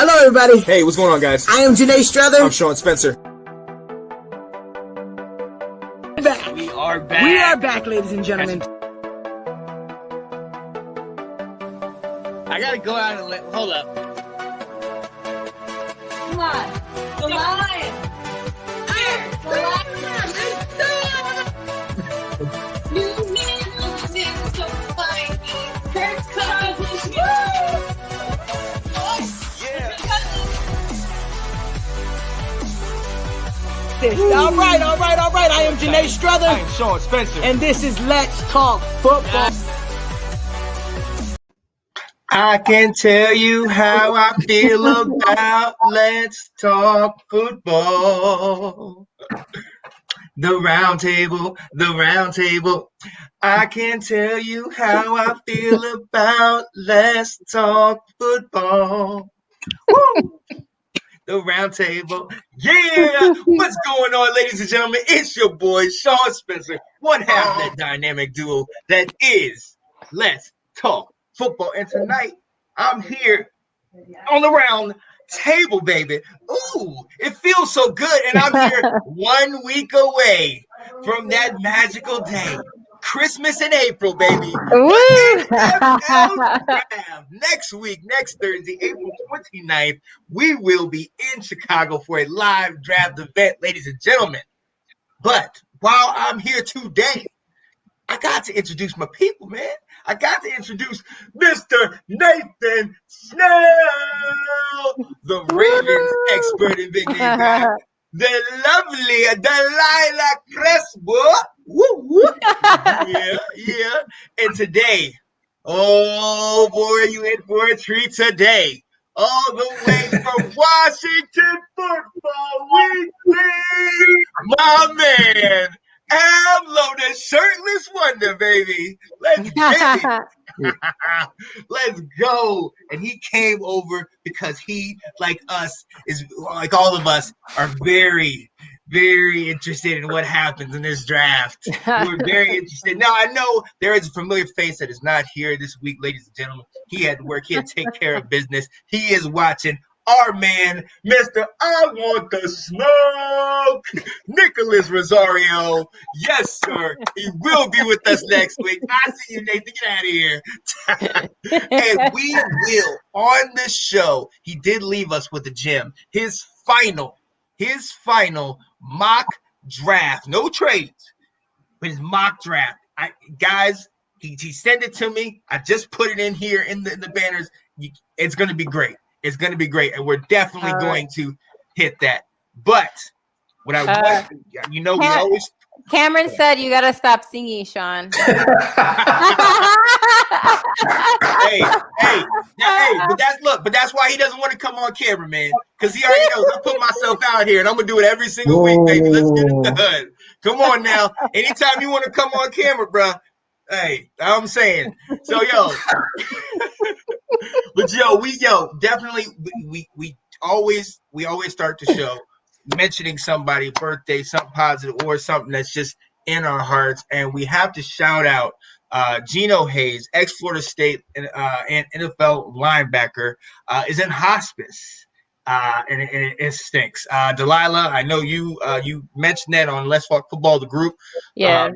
Hello, everybody. Hey, what's going on, guys? I am Janae Strother. I'm Sean Spencer. Back. We are back. We are back, ladies and gentlemen. I gotta go out and hold up. Come on. The lion. Here. The lion. New man losing so fine. Kirk Cousins. Woo! All right. I am Janae Strother. I'm Sean Spencer. And this is Let's Talk Football. I can tell you how I feel about Let's Talk Football. The roundtable. I can tell you how I feel about Let's Talk Football. Woo! The roundtable. Yeah! What's going on, ladies and gentlemen? It's your boy, Sean Spencer, one half of that dynamic duo that is Let's Talk Football. And tonight, I'm here on the round table, baby. Ooh, it feels so good. And I'm here 1 week away from that magical day. Christmas in April, baby. NFL draft. Next week, next Thursday, April 29th, we will be in Chicago for a live draft event, ladies and gentlemen. But while I'm here today, I got to introduce my people, man. I got to introduce Mr. Nathan Snell, the Ravens expert in big name guy, the lovely Delilah Crespo. Woo, woo. Yeah. And today, oh boy, you in for a treat today. All the way from Washington Football Weekly, my man. Hello, the shirtless wonder, baby. Let's get it. Let's go. And he came over because he, like us, is like all of us, are very, very interested in what happens in this draft. We're very interested. Now, I know there is a familiar face that is not here this week, ladies and gentlemen. He had to work. He had to take care of business. He is watching our man, Mr. I Want the Smoke, Nicholas Rosario. Yes, sir. He will be with us next week. I see you, Nathan. Get out of here. And we will, on this show, he did leave us with a gem. His final mock draft. No trades, but his mock draft. Guys, he sent it to me. I just put it in here in the banners. It's going to be great. It's going to be great, and we're definitely going to hit that. But what I want, we always. Cameron said you got to stop singing, Sean. hey, but that's why he doesn't want to come on camera, man, because he already knows I put myself out here, and I'm gonna do it every single week, baby. Let's get it done. Come on now. Anytime you want to come on camera, bro. Hey, I'm saying. So, but definitely we always start the show mentioning somebody, birthday, something positive, or something that's just in our hearts, and we have to shout out Geno Hayes, ex-Florida State and NFL linebacker, is in hospice, and it stinks. Delilah, I know you mentioned that on Let's Talk Football, the group. Yeah.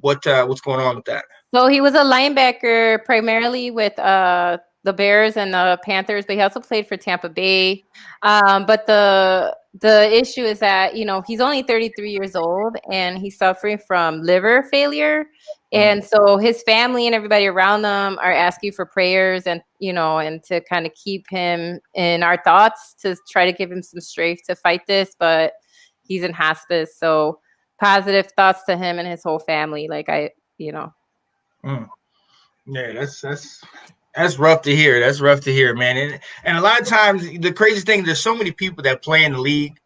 What's going on with that? So he was a linebacker primarily with the Bears and the Panthers, but he also played for Tampa Bay. But the issue is that, he's only 33 years old and he's suffering from liver failure. And so his family and everybody around them are asking for prayers and to kind of keep him in our thoughts to try to give him some strength to fight this. But he's in hospice. So positive thoughts to him and his whole family. Yeah, that's rough to hear. That's rough to hear, man. And a lot of times, the crazy thing, there's so many people that play in the league.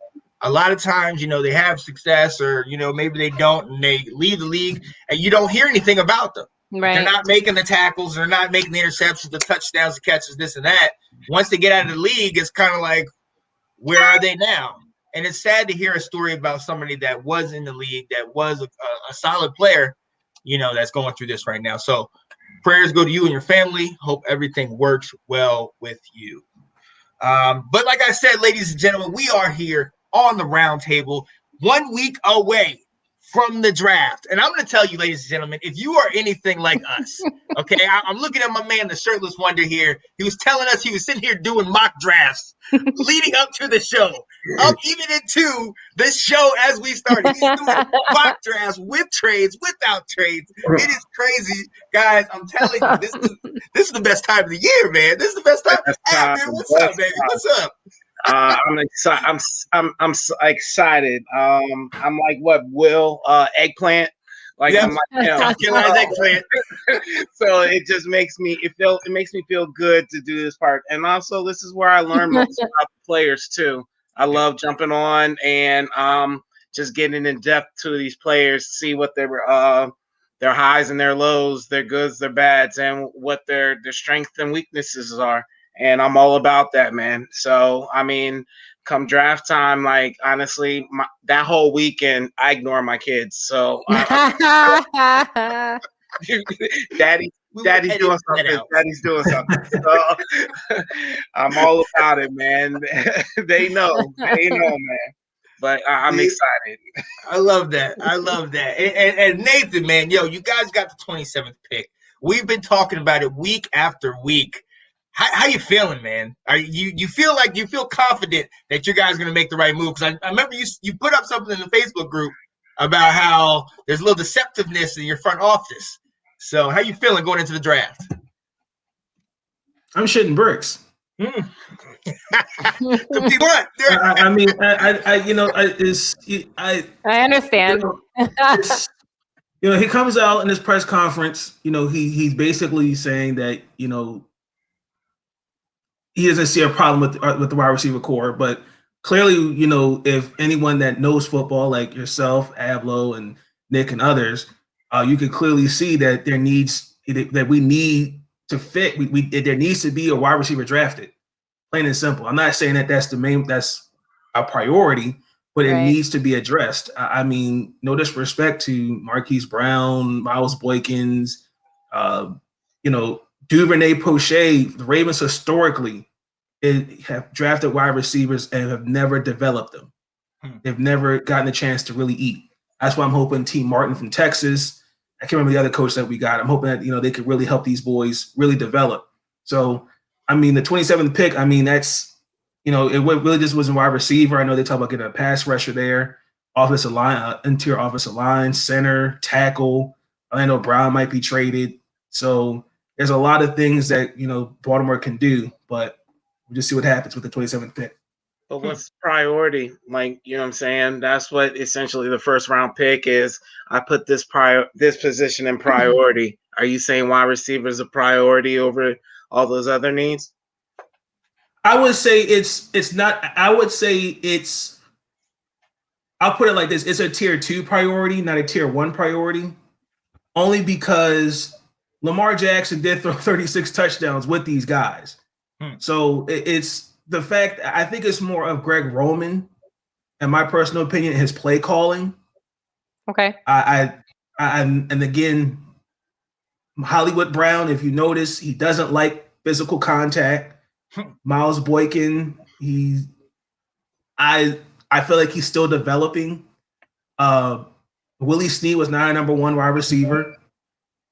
A lot of times, they have success, or maybe they don't, and they leave the league, and you don't hear anything about them. Right. They're not making the tackles, they're not making the interceptions, the touchdowns, the catches, this and that. Once they get out of the league, it's kind of like, where are they now? And it's sad to hear a story about somebody that was in the league, that was a solid player, that's going through this right now. So prayers go to you and your family. Hope everything works well with you. But like I said, ladies and gentlemen, we are here on the Roundtable 1 week away from the draft. And I'm going to tell you, ladies and gentlemen, if you are anything like us, okay, I'm looking at my man, the shirtless wonder here. He was telling us he was sitting here doing mock drafts leading up to the show, up even into this show as we started. He's doing mock drafts with trades, without trades. It is crazy, guys. I'm telling you, this is the best time of the year, man. This is the best time. Hey, man, what's up, baby? What's up? I'm excited. I'm so excited. I'm like what Will eggplant. Like Yep. I'm like eggplant. So it just makes me feel good to do this part. And also this is where I learn most about the players too. I love jumping on and just getting in depth to these players, see what their highs and their lows, their goods, their bads, and what their strengths and weaknesses are. And I'm all about that, man. So, I mean, come draft time, like, honestly, that whole weekend, I ignore my kids. So, Daddy's doing something. Daddy's doing something. So, I'm all about it, man. They know, man. But I'm excited. I love that. And Nathan, man, you guys got the 27th pick. We've been talking about it week after week. How you feeling, man? Are you feel confident that you guys are going to make the right move? Because I remember you put up something in the Facebook group about how there's a little deceptiveness in your front office. So how you feeling going into the draft? I'm shitting bricks. I understand. He comes out in his press conference. He's basically saying that he doesn't see a problem with the wide receiver core, but clearly, if anyone that knows football, like yourself, Ablo, and Nick, and others, you can clearly see that we need to fit. There needs to be a wide receiver drafted, plain and simple. I'm not saying that's a priority, but it needs to be addressed. I mean, no disrespect to Marquise Brown, Miles Boykins, Duvernay Poche. The Ravens historically have drafted wide receivers and have never developed them. They've never gotten a chance to really eat. That's why I'm hoping T. Martin from Texas, I can't remember the other coach that we got. I'm hoping that, they could really help these boys really develop. So, I mean, the 27th pick, I mean, that's, it really just wasn't wide receiver. I know they talk about getting a pass rusher there, offensive line, interior offensive line, center, tackle. I know Brown might be traded. So there's a lot of things that, Baltimore can do, but we'll just see what happens with the 27th pick. But what's priority? Like, you know what I'm saying? That's what essentially the first round pick is. I put this position in priority. Are you saying wide receiver is a priority over all those other needs? I would say it's not. I would say I'll put it like this. It's a tier 2 priority, not a tier 1 priority, only because Lamar Jackson did throw 36 touchdowns with these guys. So it's the fact. I think it's more of Greg Roman, in my personal opinion, his play calling. Okay. And again, Hollywood Brown, if you notice, he doesn't like physical contact. Miles Boykin, I feel like he's still developing. Willie Snead was not a number 1 wide receiver.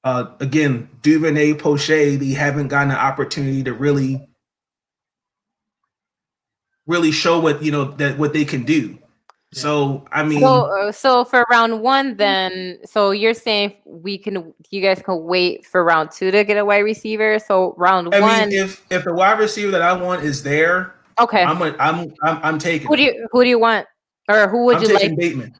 Again, Duvernay Poche, they haven't gotten an opportunity to really show what what they can do. Yeah. So I mean, so for round 1, then, so you're saying you guys can wait for round 2 to get a wide receiver. So round 1, I mean, if the wide receiver that I want is there, okay, I'm taking. Who do you want, or who would you like? Bateman.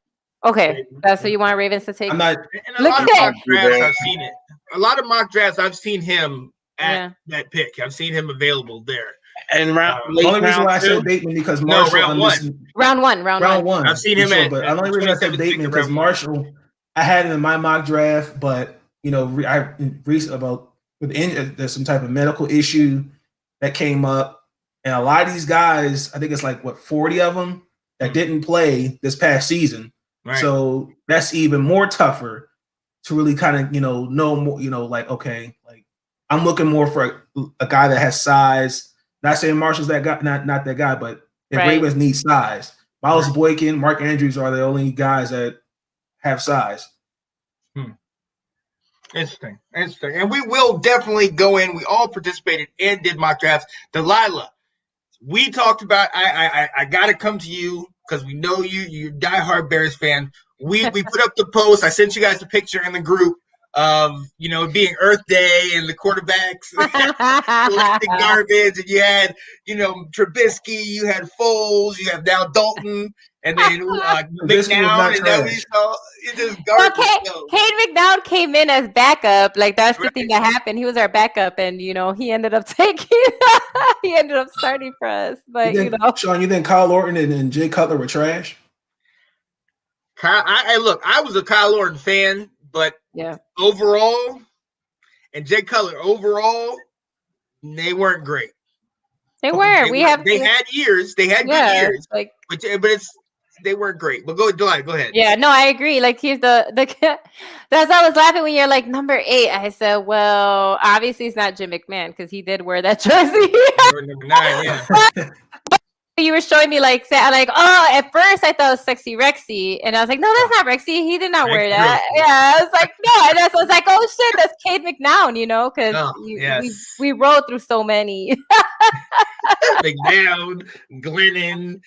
Okay, that's what you want Ravens to take. I'm not. Look at that. I've seen it. A lot of mock drafts, I've seen him at that pick. I've seen him available there. And the only reason why I said Bateman because Marshall. Round one. I've seen him but the only reason I said Bateman because Marshall, I had him in my mock draft, but I recently about there's some type of medical issue that came up, and a lot of these guys, I think it's like 40 of them that didn't play this past season. Right. So that's even more tougher to really kind of know more. Okay, like I'm looking more for a guy that has size, Not saying Marshall's that guy, not that guy, but if Right. Ravens need size, Miles Boykin, Mark Andrews are the only guys that have size. Interesting. And we will definitely go in. We all participated and did mock drafts. Delilah, we talked about. I got to come to you because we know you're a diehard Bears fan. We put up the post. I sent you guys the picture in the group of it being Earth Day and the quarterbacks collecting garbage, and you had Trubisky, you had Foles, you have now Dalton, and then McNown, and then we saw it just garbage. Cade McNown came in as backup. Like that's the thing that happened. He was our backup, and he ended up he ended up starting for us. But Sean, you think Kyle Orton and Jay Cutler were trash? I was a Kyle Orton fan, but overall, and Jay Cutler overall, they weren't great. They weren't. They had years. They had good years. But they weren't great. But go ahead. Yeah, no, I agree. Like he's the that's why I was laughing when you're like number 8. I said, well, obviously it's not Jim McMahon because he did wear that jersey. Number 9, yeah. You were showing me at first I thought it was Sexy Rexy, and I was like, no, that's not Rexy. He did not wear that. Yeah, I was like, no, and I was like, oh shit, that's Cade McNown, because we rode through so many. McNown, Glennon,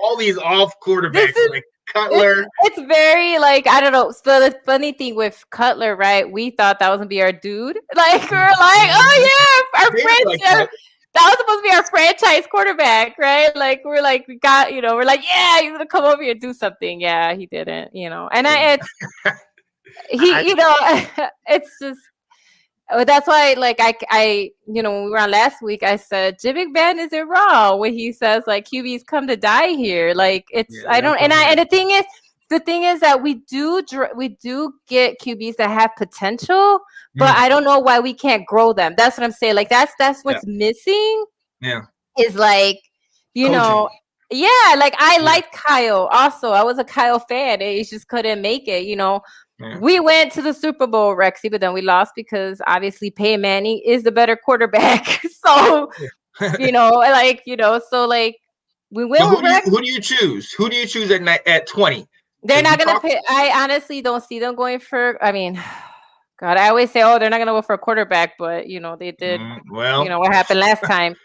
all these off quarterbacks like Cutler. It's very I don't know. So the funny thing with Cutler, right? We thought that was gonna be our dude. Like we were like, oh yeah, our friends. That was supposed to be our franchise quarterback, right? Like we're like, we got, we're like, yeah, he's gonna come over here and do something. Yeah, he didn't, And it's just that's why, I when we were on last week, I said Jim McMahon isn't wrong when he says QBs come to die here. And the thing is that we do get QBs that have potential, but I don't know why we can't grow them. That's what I'm saying. That's what's missing. Yeah. Is I liked Kyle. Also, I was a Kyle fan. He just couldn't make it. Yeah. We went to the Super Bowl, Rexy, but then we lost because obviously Peyton Manning is the better quarterback. So, we will. Who do you choose? Who do you choose at 20? They're not going to pick. I honestly don't see them going for, God, I always say, they're not going to go for a quarterback, but, they did, what happened last time.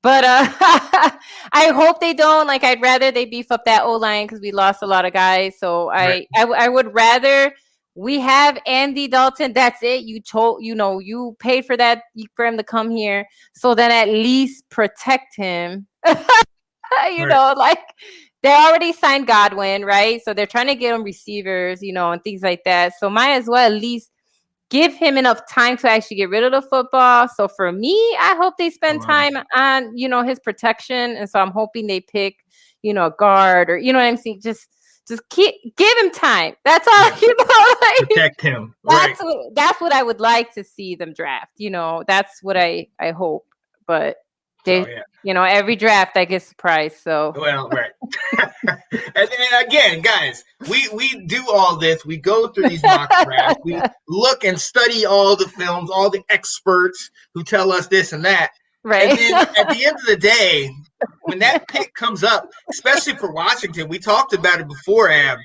But I hope they don't. I'd rather they beef up that O-line because we lost a lot of guys. So I would rather we have Andy Dalton. That's it. You paid for that for him to come here. So then at least protect him. They already signed Godwin, right? So they're trying to get him receivers, and things like that. So might as well at least give him enough time to actually get rid of the football. So for me, I hope they spend time on, his protection. And so I'm hoping they pick, a guard or, what I'm saying? Just give him time. That's all, protect him. That's what I would like to see them draft. That's what I hope. But every draft I get surprised. So right. and again, guys, we do all this. We go through these mock drafts. We look and study all the films, all the experts who tell us this and that. Right. And then at the end of the day, when that pick comes up, especially for Washington, we talked about it before, Ab.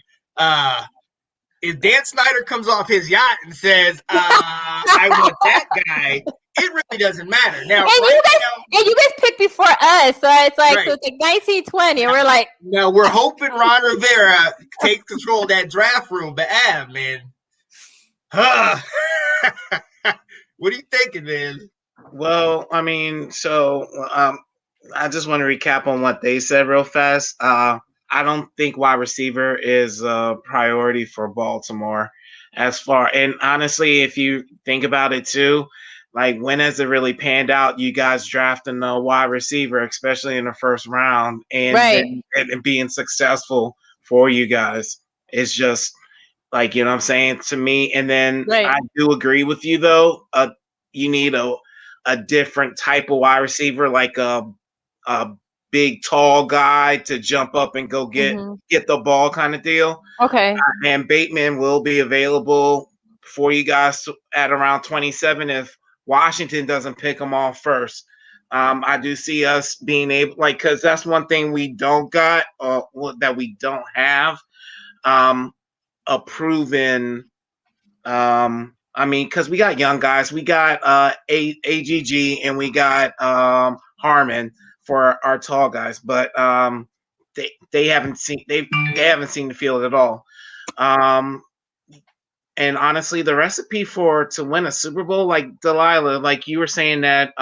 If Dan Snyder comes off his yacht and says, I want that guy, it really doesn't matter. Now, you guys picked before us, so it's so it's 1920, and we're like, now we're hoping Ron Rivera takes control of that draft room, but man, what are you thinking, man? Well, I just want to recap on what they said real fast. I don't think wide receiver is a priority for Baltimore and honestly, if you think about it too, when has it really panned out? You guys drafting a wide receiver, especially in the first round, and being successful for you guys. It's just what I'm saying to me. And then I do agree with you though. You need a different type of wide receiver, a big tall guy to jump up and go get the ball kind of deal. Okay. And Bateman will be available for you guys at around 27 if Washington doesn't pick him off first. I do see us being able, like, because that's one thing we don't got, that we don't have, a proven. I mean, because we got young guys, we got AGG and we got Harmon for our tall guys, but they haven't seen the field at all. And honestly, the recipe to win a Super Bowl, like Delilah, like you were saying that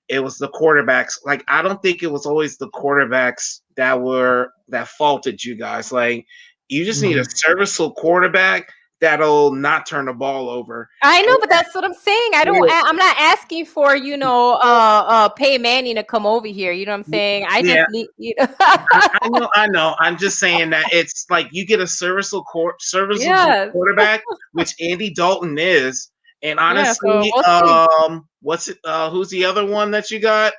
it was the quarterbacks. Like, I don't think it was always the quarterbacks that faulted you guys. Like, you just need a serviceable quarterback that'll not turn the ball over. I know, but that's what I'm saying. I'm not asking for, Peyton Manning to come over here. You know what I'm saying? I just need, I know. I'm just saying that it's like you get a serviceable quarterback, which Andy Dalton is. And honestly, who's the other one that you got?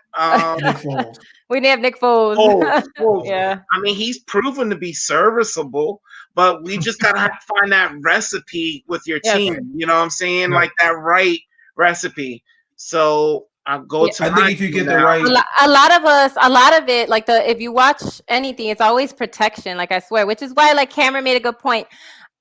Nick Foles. We didn't have Nick Foles. Yeah. I mean, he's proven to be serviceable, but we just gotta have to find that recipe with your team. You know what I'm saying? Like that right recipe. So I'll go to. I think if you get the right, a lot of it, like if you watch anything, it's always protection. Like I swear, which is why, like Cameron made a good point.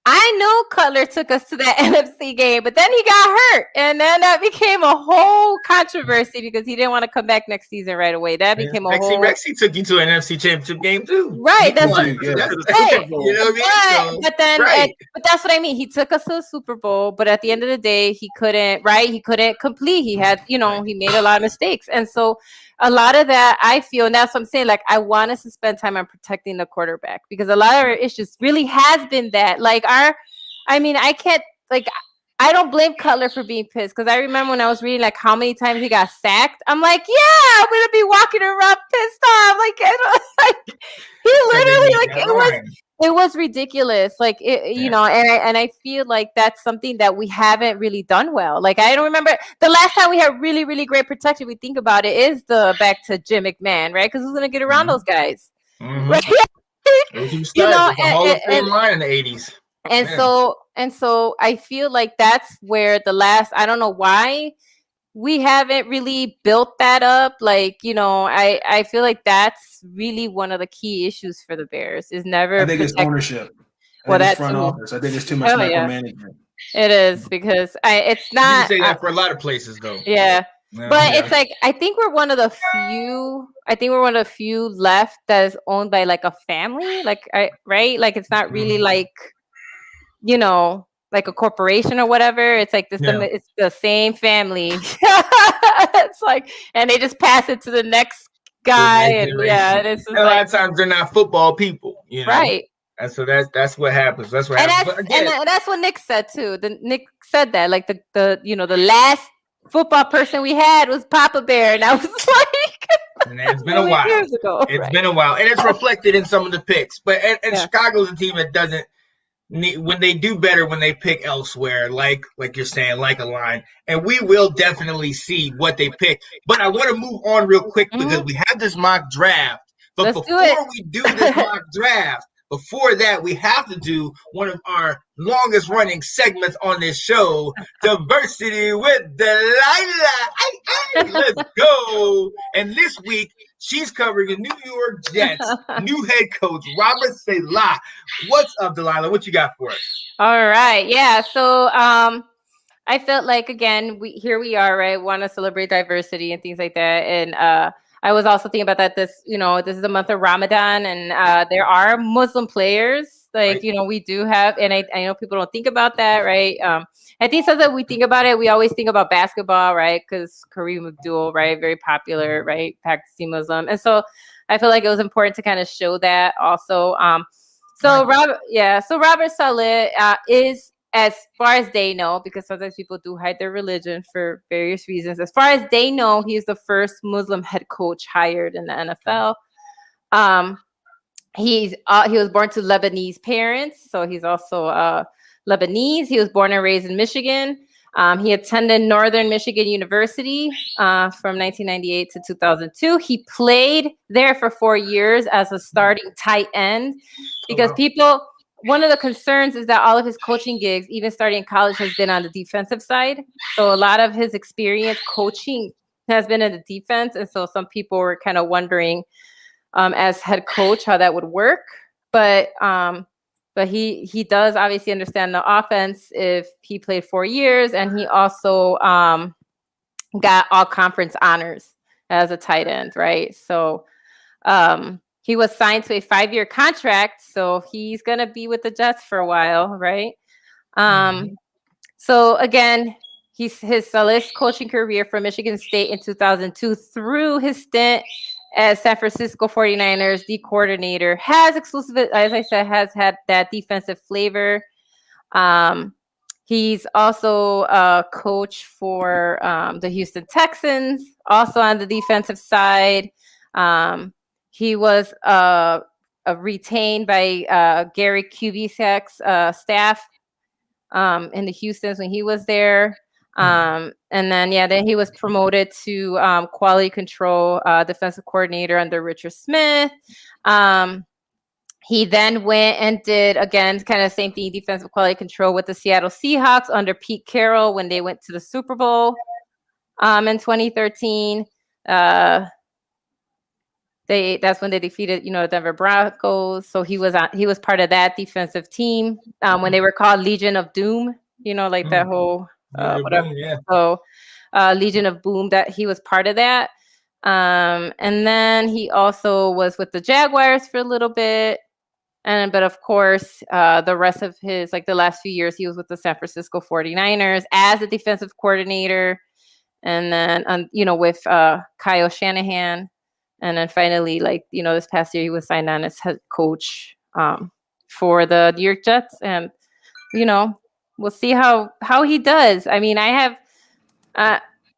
I know Cutler took us to that NFC game, but then he got hurt, and then that became a whole controversy because he didn't want to come back next season right away. That became a whole. Rexy took you to an NFC Championship game too, right? That's right. You know what I mean? But that's what I mean. He took us to the Super Bowl, but at the end of the day, he couldn't. Right? He couldn't complete. He had, he made a lot of mistakes, and so. A lot of that I feel, and that's what I'm saying. Like, I want us to spend time on protecting the quarterback because a lot of our issues really has been that. Like, I don't blame Cutler for being pissed because I remember when I was reading like how many times he got sacked. I'm like, yeah, I'm gonna be walking around pissed off. Like he literally it was ridiculous. Like and I feel like that's something that we haven't really done well. Like, I don't remember the last time we had really, really great protection. We think about it is the back to Jim McMahon, right? Because who's gonna get around those guys, right? Hall of Fame line in the 80s. And so I feel like that's where I don't know why we haven't really built that up. Like, I feel like that's really one of the key issues for the Bears is never. I think it's ownership. That's front office. I think it's too much micromanagement. It is because it's not. You can say that for a lot of places, though. Yeah. But it's like I think we're one of the few left that is owned by like a family, right? Like, it's not really like, like a corporation or whatever. It's like it's the same family. It's like, and they just pass it to the next guy, and it's just a lot of times they're not football people, right? And so that's what happens. That's what happens. And that's what Nick said too. Nick said that like the last football person we had was Papa Bear, and I was like, and it's been a while. Years ago, been a while, and it's reflected in some of the picks. But and Chicago's a team that doesn't. When they do better when they pick elsewhere, like you're saying, like a line, and we will definitely see what they pick. But I want to move on real quick because we have this mock draft. But before we do this mock draft, before that, we have to do one of our longest running segments on this show, Diversity with Delilah. Let's go. And this week, she's covering the New York Jets, new head coach, Robert Saleh. What's up, Delilah? What you got for us? All right. Yeah. So I felt like, again, we are, right? Want to celebrate diversity and things like that. And I was also thinking about that this is the month of Ramadan, and there are Muslim players. Like, we do have, and I know people don't think about that, right? I think sometimes we think about it, we always think about basketball, right? Because Kareem Abdul, right? Very popular, right? Pakistani Muslim. And so I feel like it was important to kind of show that also. So Robert Saleh is, as far as they know, because sometimes people do hide their religion for various reasons. As far as they know, he's the first Muslim head coach hired in the NFL. He was born to Lebanese parents, so he's also Lebanese. He was born and raised in Michigan. He attended Northern Michigan University from 1998 to 2002. He played there for 4 years as a starting tight end because one of the concerns is that all of his coaching gigs, even starting in college, has been on the defensive side. So a lot of his experience coaching has been in the defense, and so some people were kind of wondering, as head coach, how that would work. But he does obviously understand the offense if he played 4 years, and he also got all conference honors as a tight end, right? So he was signed to a 5-year contract, so he's gonna be with the Jets for a while, right? So again, his list coaching career for Michigan State in 2002 through his stint as San Francisco 49ers D coordinator has exclusive, as I said, has had that defensive flavor. He's also a coach for the Houston Texans, also on the defensive side. He was retained by Gary Kubiak's staff in the Houstons when he was there. And then he was promoted to quality control defensive coordinator under Richard Smith. He then went and did, again, kind of same thing, defensive quality control with the Seattle Seahawks under Pete Carroll when they went to the Super Bowl in 2013. That's when they defeated, the Denver Broncos. So he was part of that defensive team when they were called Legion of Doom. Like that whole whatever. Boom, yeah. So Legion of Boom, that he was part of that. And then he also was with the Jaguars for a little bit. But of course, the rest of his, the last few years, he was with the San Francisco 49ers as a defensive coordinator. And then, with Kyle Shanahan. And then finally, this past year, he was signed on as head coach for the New York Jets. And, we'll see how he does. I mean, I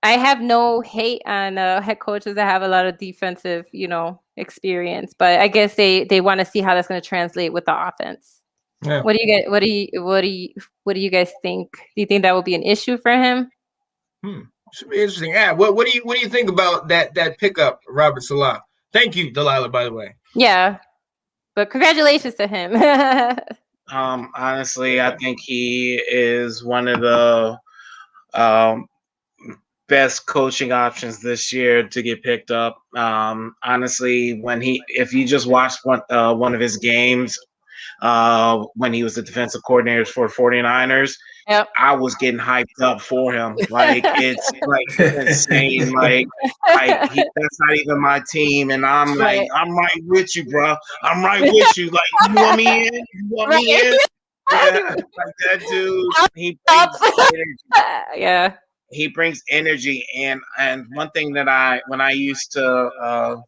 have no hate on head coaches that have a lot of defensive, experience, but I guess they want to see how that's going to translate with the offense. Yeah. What do you guys think? Do you think that will be an issue for him? Should be interesting. Yeah. What do you think about that pickup, Robert Salah? Thank you, Delilah, by the way. Yeah, but congratulations to him. Honestly, I think he is one of the best coaching options this year to get picked up. Honestly, if you just watched one of his games when he was the defensive coordinator for 49ers, yep. I was getting hyped up for him. It's insane. That's not even my team, and I'm right. I'm right with you, bro. I'm right with you. You want me in? You want me in? Yeah, that dude. He brings energy. Yeah. He brings energy, and one thing that when I used to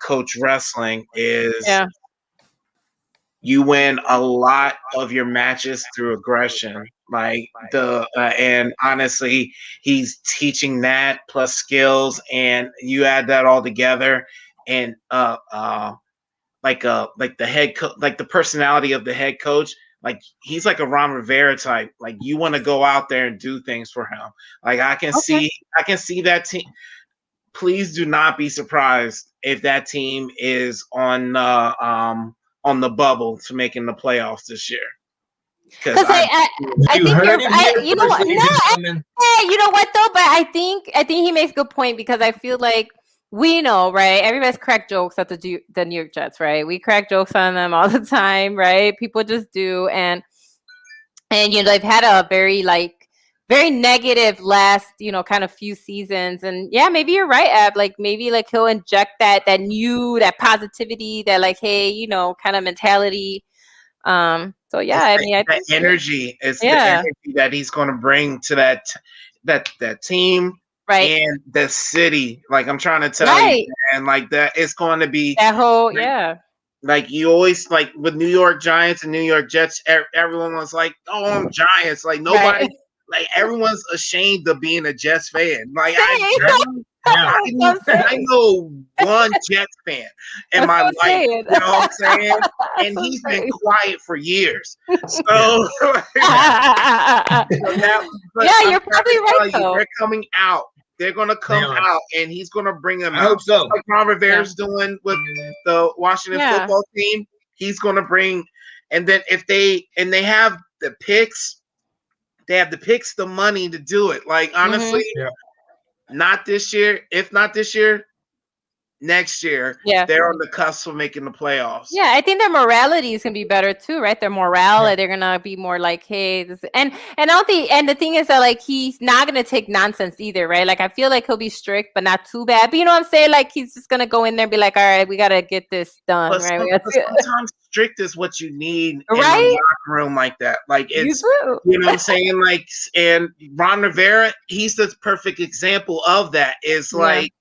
coach wrestling is you win a lot of your matches through aggression. And honestly, he's teaching that plus skills, and you add that all together, and the head coach, the personality of the head coach. He's like a Ron Rivera type. You want to go out there and do things for him. I can see that team. Please do not be surprised if that team is on the bubble to making the playoffs this year. Because I think you know what? You know what though? But I think he makes a good point, because I feel like we know, right? Everybody's crack jokes at the New York Jets, right? We crack jokes on them all the time, right? People just do, and they've had a very negative last, kind of few seasons. And yeah, maybe you're right, Ab. Maybe he'll inject that positivity, that hey, kind of mentality. So yeah, I mean, that energy is the energy that he's going to bring to that team. Right. And the city, I'm trying to tell you, and that it's going to be that whole, you always with New York Giants and New York Jets, everyone was like, "Oh, I'm Giants." Nobody, everyone's ashamed of being a Jets fan. I know one Jets fan in my life. You know what I'm saying? And he's been quiet for years. So you're probably right. They're coming out. They're going to come out, and he's going to bring them out. I hope so. Like Ron Rivera's doing with the Washington football team. He's going to bring, and then they have the picks, the money to do it. Honestly, not this year. If not this year, next year, Yeah. they're on the cusp of making the playoffs. Yeah, I think their morality is gonna be better too, right? Their morale, they're gonna be more like, hey, this, and I don't think, and the thing is that like he's not gonna take nonsense either, right? Like I feel like he'll be strict, but not too bad. But you know what I'm saying? Like he's just gonna go in there and be like, all right, we gotta get this done, But right? sometimes strict is what you need in a Right? locker room like that. Like You it's, do. you know what I'm saying? Like, and Ron Rivera, he's the perfect example of that. It's like,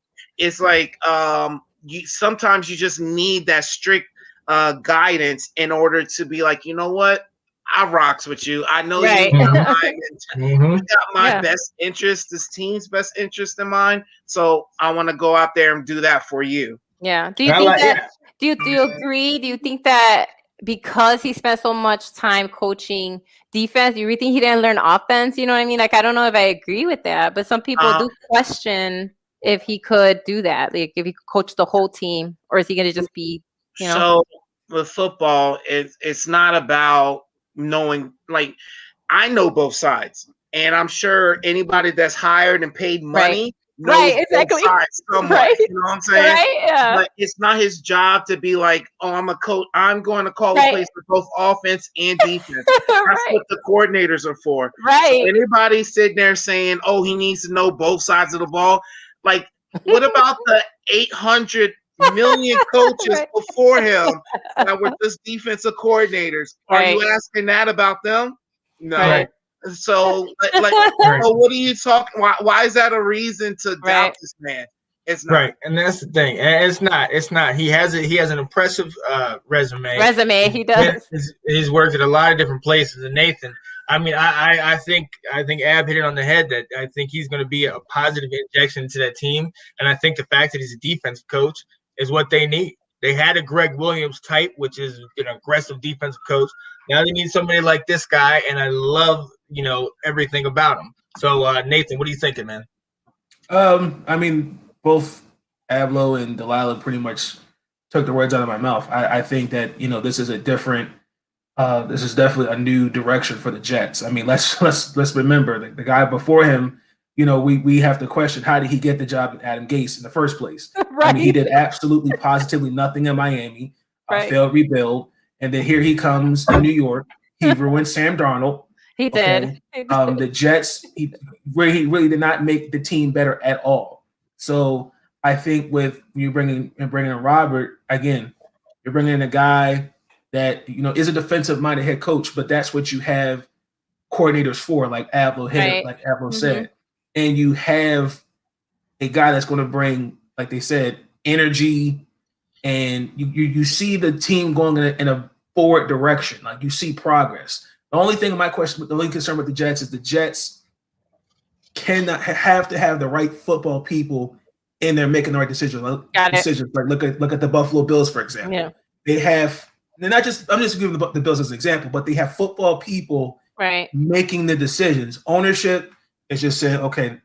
sometimes you just need that strict guidance in order to be like, you know what? I rocks with you. I know Right. you Mhm. got my Yeah. best interest, this team's best interest in mind. So I want to go out there and do that for you. Yeah. Do you I think like- that? Do you agree? Do you think that because he spent so much time coaching defense, you really think he didn't learn offense? You know what I mean? Like I don't know if I agree with that, but some people do question if he could do that, like if he could coach the whole team, or is he going to just be, you know? So with football, it's not about knowing. Like I know both sides, and I'm sure anybody that's hired and paid money knows Right, exactly. both sides somewhat. Right. You know what I'm saying? Right? Yeah. But it's not his job to be like, oh, I'm a coach. I'm going to call the Right. plays for both offense and defense. That's Right. what the coordinators are for. Right. So anybody sitting there saying, oh, he needs to know both sides of the ball, like, what about the 800 million coaches Right. before him that were just defensive coordinators? Are you asking that about them? No. Right. So, like, so what are you talking? Why is that a reason to doubt this man? It's not. Right, and that's the thing. And it's not. He has an impressive resume. He does. He's worked at a lot of different places. And Nathan, I mean, I think Ab hit it on the head that I think he's going to be a positive injection to that team. And I think the fact that he's a defensive coach is what they need. They had a Greg Williams type, which is an aggressive defensive coach. Now they need somebody like this guy, and I love, everything about him. So, Nathan, what are you thinking, man? I mean, both Ablo and Delilah pretty much took the words out of my mouth. I think that this is a different. This is definitely a new direction for the Jets. I mean, let's remember the guy before him. We have to question, how did he get the job at Adam Gase in the first place? Right. I mean, he did absolutely positively nothing in Miami. Failed rebuild, and then here he comes in New York. He ruined Sam Darnold. He did. The Jets, he really did not make the team better at all. So I think with you bringing in Robert again, you're bringing in a guy that is a defensive-minded head coach, but that's what you have coordinators for, like Ablo said, and you have a guy that's going to bring, like they said, energy, and you see the team going in a forward direction. Like you see progress. The only concern with the Jets is the Jets have to have the right football people in there making the right decisions. Like look at the Buffalo Bills, for example. Yeah. They're not just, I'm just giving the Bills as an example, but they have football people making the decisions. Ownership is just saying, okay,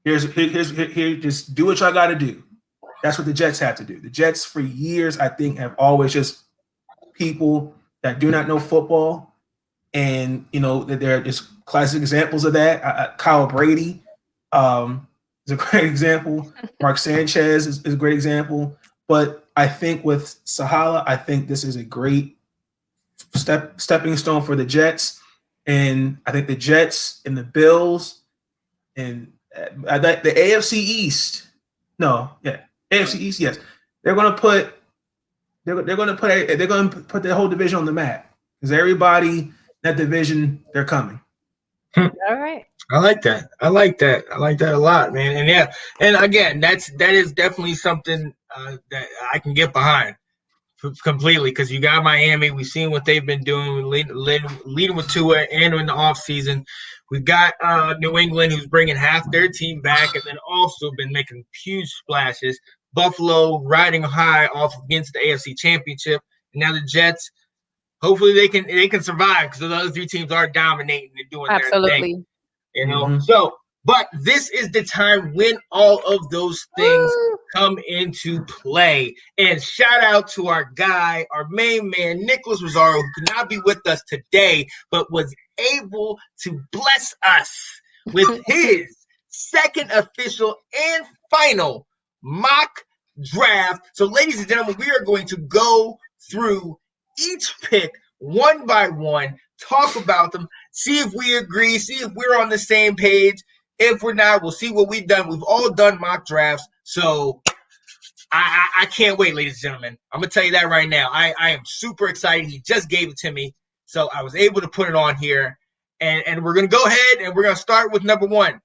here, just do what y'all got to do. That's what the Jets have to do. The Jets, for years, I think, have always just people that do not know football, and there are just classic examples of that. Kyle Brady is a great example. Mark Sanchez is a great example. But I think with Sahala, I think this is a great stepping stone for the Jets, and I think the Jets and the Bills and the AFC East. AFC East, yes. They're going to put the whole division on the map, because everybody that division, they're coming. All right. I like that. I like that a lot, man. And yeah, and again, that is definitely something that I can get behind completely, because you got Miami. We've seen what they've been doing, leading with Tua, and in the offseason. We've got New England, who's bringing half their team back, and then also been making huge splashes. Buffalo riding high off against the AFC Championship. And now the Jets, hopefully they can survive, because the other three teams are dominating and doing their thing. So, but this is the time when all of those things come into play. And shout out to our guy, our main man, Nicholas Rosario, who could not be with us today, but was able to bless us with his second official and final mock draft. So, ladies and gentlemen, we are going to go through each pick one by one, talk about them, see if we agree, see if we're on the same page. If we're not, we'll see what we've done. We've all done mock drafts, so I can't wait, ladies and gentlemen. I'm gonna tell you that right now. I am super excited. He just gave it to me, so I was able to put it on here, and we're gonna go ahead and we're gonna start with number one.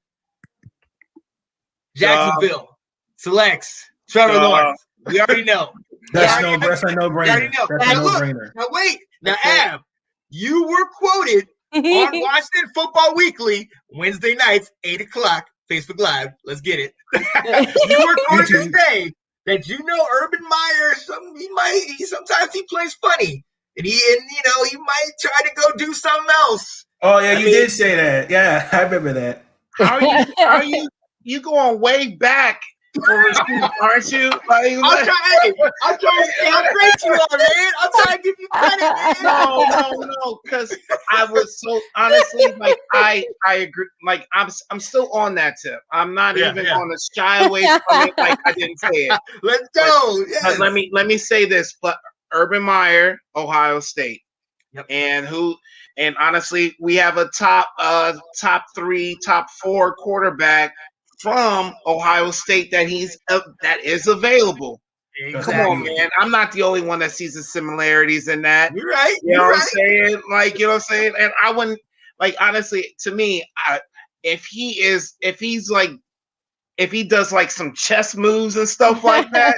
Jacksonville selects Trevor Lawrence. We already know. That's a no-brainer. That's a no-brainer. Now wait. Now, Ab, you were quoted on Washington Football Weekly Wednesday nights, 8 o'clock, Facebook Live. Let's get it. You were quoted to say that Urban Meyer. Sometimes he plays funny, and he might try to go do something else. Oh yeah, you did say that. Yeah, I remember that. Are you going way back? Aren't you? I'm trying to see how great you are, man. I'm trying to give you credit, man. No, because I was so honestly I agree. Like I'm still on that tip. I'm not even going to shy away from it. Like I didn't say it. Let's go. But let me say this. But Urban Meyer, Ohio State, and honestly, we have a top 3, top 4 quarterback from Ohio State that is available. Exactly. Come on, man. I'm not the only one that sees the similarities in that. You're right. You know what I'm saying? Like, you know what I'm saying? And I wouldn't, like, honestly, to me, if he does like some chess moves and stuff like that,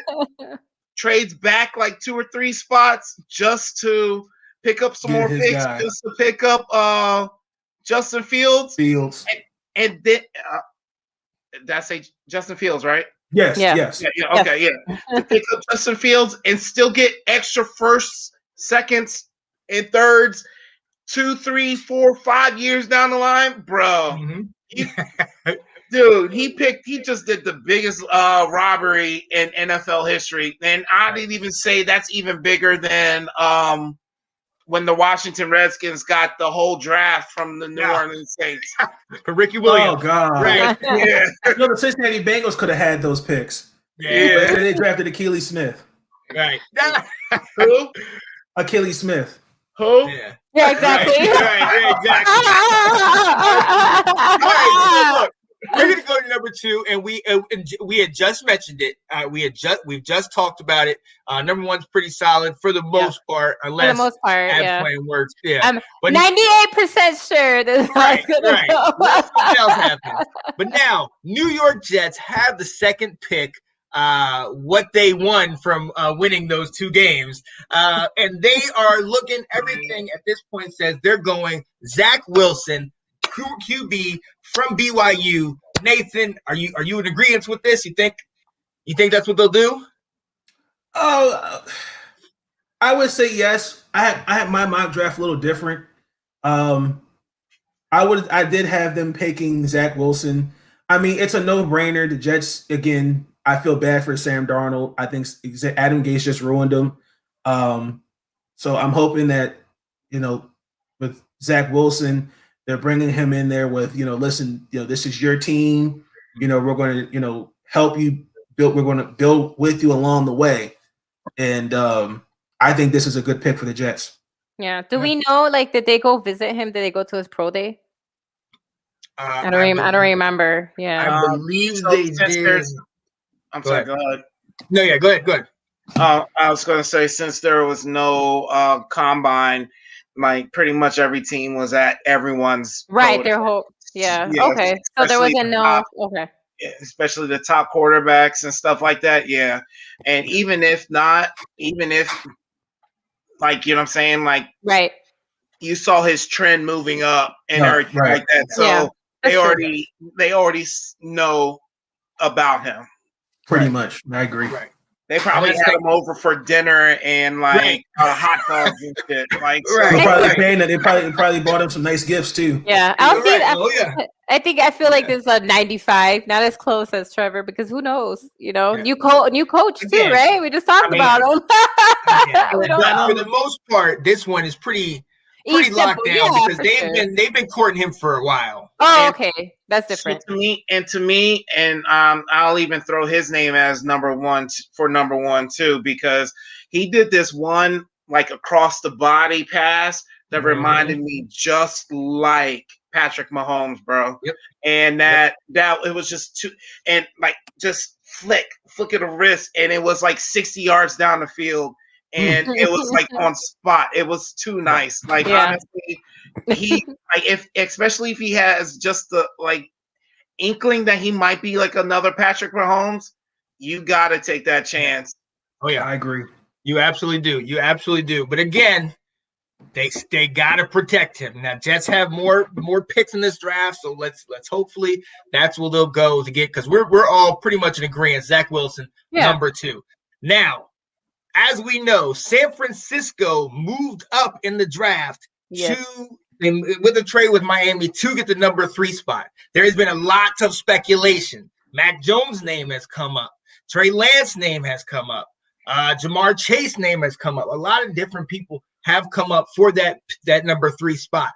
trades back like 2 or 3 spots just to pick up some more picks, just to pick up Justin Fields. And then that's Justin Fields, right? Yes. Okay, yeah. To pick up Justin Fields and still get extra firsts, seconds, and thirds 2, 3, 4, 5 years down the line, bro. Mm-hmm. He just did the biggest robbery in NFL history. And I didn't even say that's even bigger than when the Washington Redskins got the whole draft from the New Orleans Saints. Ricky Williams. Oh, God. Right. Yeah. The Cincinnati Bengals could have had those picks. Yeah. But they drafted Achilles Smith. Right. Who? Achilles Smith. Who? Yeah, exactly. Right, exactly. All right, so look. We're gonna go to number 2, and we had just mentioned it. We've just talked about it. Number 1's pretty solid for the most part, unless plan works. Yeah, I'm 98% sure this is right. Go. Unless something else happens. But now, New York Jets have the second pick. What they won from winning those 2 games, and they are looking. Everything at this point says they're going Zach Wilson, QB from BYU. Nathan, are you in agreement with this? You think that's what they'll do? Oh, I would say yes. I had my mock draft a little different. I did have them picking Zach Wilson. I mean, it's a no-brainer. The Jets, again, I feel bad for Sam Darnold. I think Adam Gase just ruined him. So I'm hoping that, with Zach Wilson, they're bringing him in there with, listen, this is your team. We're going to, help you build. We're going to build with you along the way. And I think this is a good pick for the Jets. Yeah. Do we know, did they go visit him? Did they go to his pro day? I don't remember. Yeah. I believe they did. I'm sorry. Go ahead. No, yeah. Go ahead. I was going to say, since there was no combine, pretty much every team was at everyone's right. Their whole okay. So there wasn't okay. Especially the top quarterbacks and stuff like that. Yeah, and even if what I'm saying, right. You saw his trend moving up and everything like that. So they already know about him. Pretty much, I agree. Right. They probably had him over for dinner and hot dogs and shit. They probably bought him some nice gifts too. Yeah, I feel like this is a 95, not as close as Trevor, because who knows? New coach too, right? We just talked about him. But for the most part, this one is pretty. pretty East locked Simple, down yeah, because for they've sure. been courting him for a while. Oh, And okay, that's so different. to me, and I'll even throw his name as number one for number one too, because he did this one like across the body pass that reminded me just like Patrick Mahomes, bro. Yep. And that it was just too, and like just flick of the wrist, and it was like 60 yards down the field, and it was like on spot. It was too nice. Like Yeah. honestly, he like if especially if he has just the like inkling that he might be like another Patrick Mahomes, you got to take that chance. Oh yeah, I agree. You absolutely do. You absolutely do. But again, they got to protect him. Now Jets have more picks in this draft, so let's hopefully that's where they'll go to get, because we're all pretty much in agreement. Zach Wilson, number 2. Now, as we know, San Francisco moved up in the draft with a trade with Miami to get the number 3 spot. There has been a lot of speculation. Mac Jones' name has come up. Trey Lance's name has come up. Jamar Chase's name has come up. A lot of different people have come up for that number 3 spot.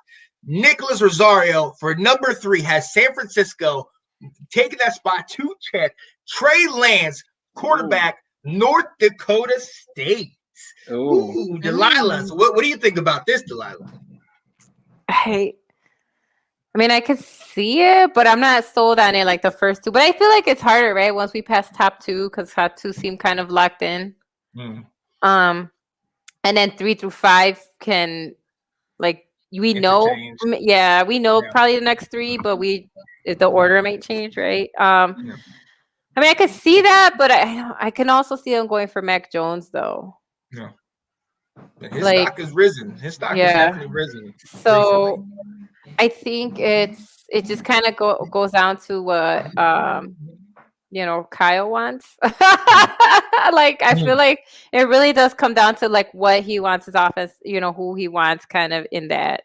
Nicholas Rosario for number 3 has San Francisco taking that spot to check Trey Lance, quarterback, North Dakota State. Ooh, Delilah. So what do you think about this, Delilah? I mean, I could see it, but I'm not sold on it like the first 2. But I feel like it's harder, right? Once we pass top 2, because top 2 seem kind of locked in. And then 3 through 5 can, like, we know probably the next 3, but the order may change, right? I mean, I could see that, but I can also see them going for Mac Jones, though. Yeah. His stock has risen. His stock has definitely risen. So recently. I think it just kind of goes down to what Kyle wants. Like, I feel like it really does come down to like what he wants his offense, who he wants kind of in that.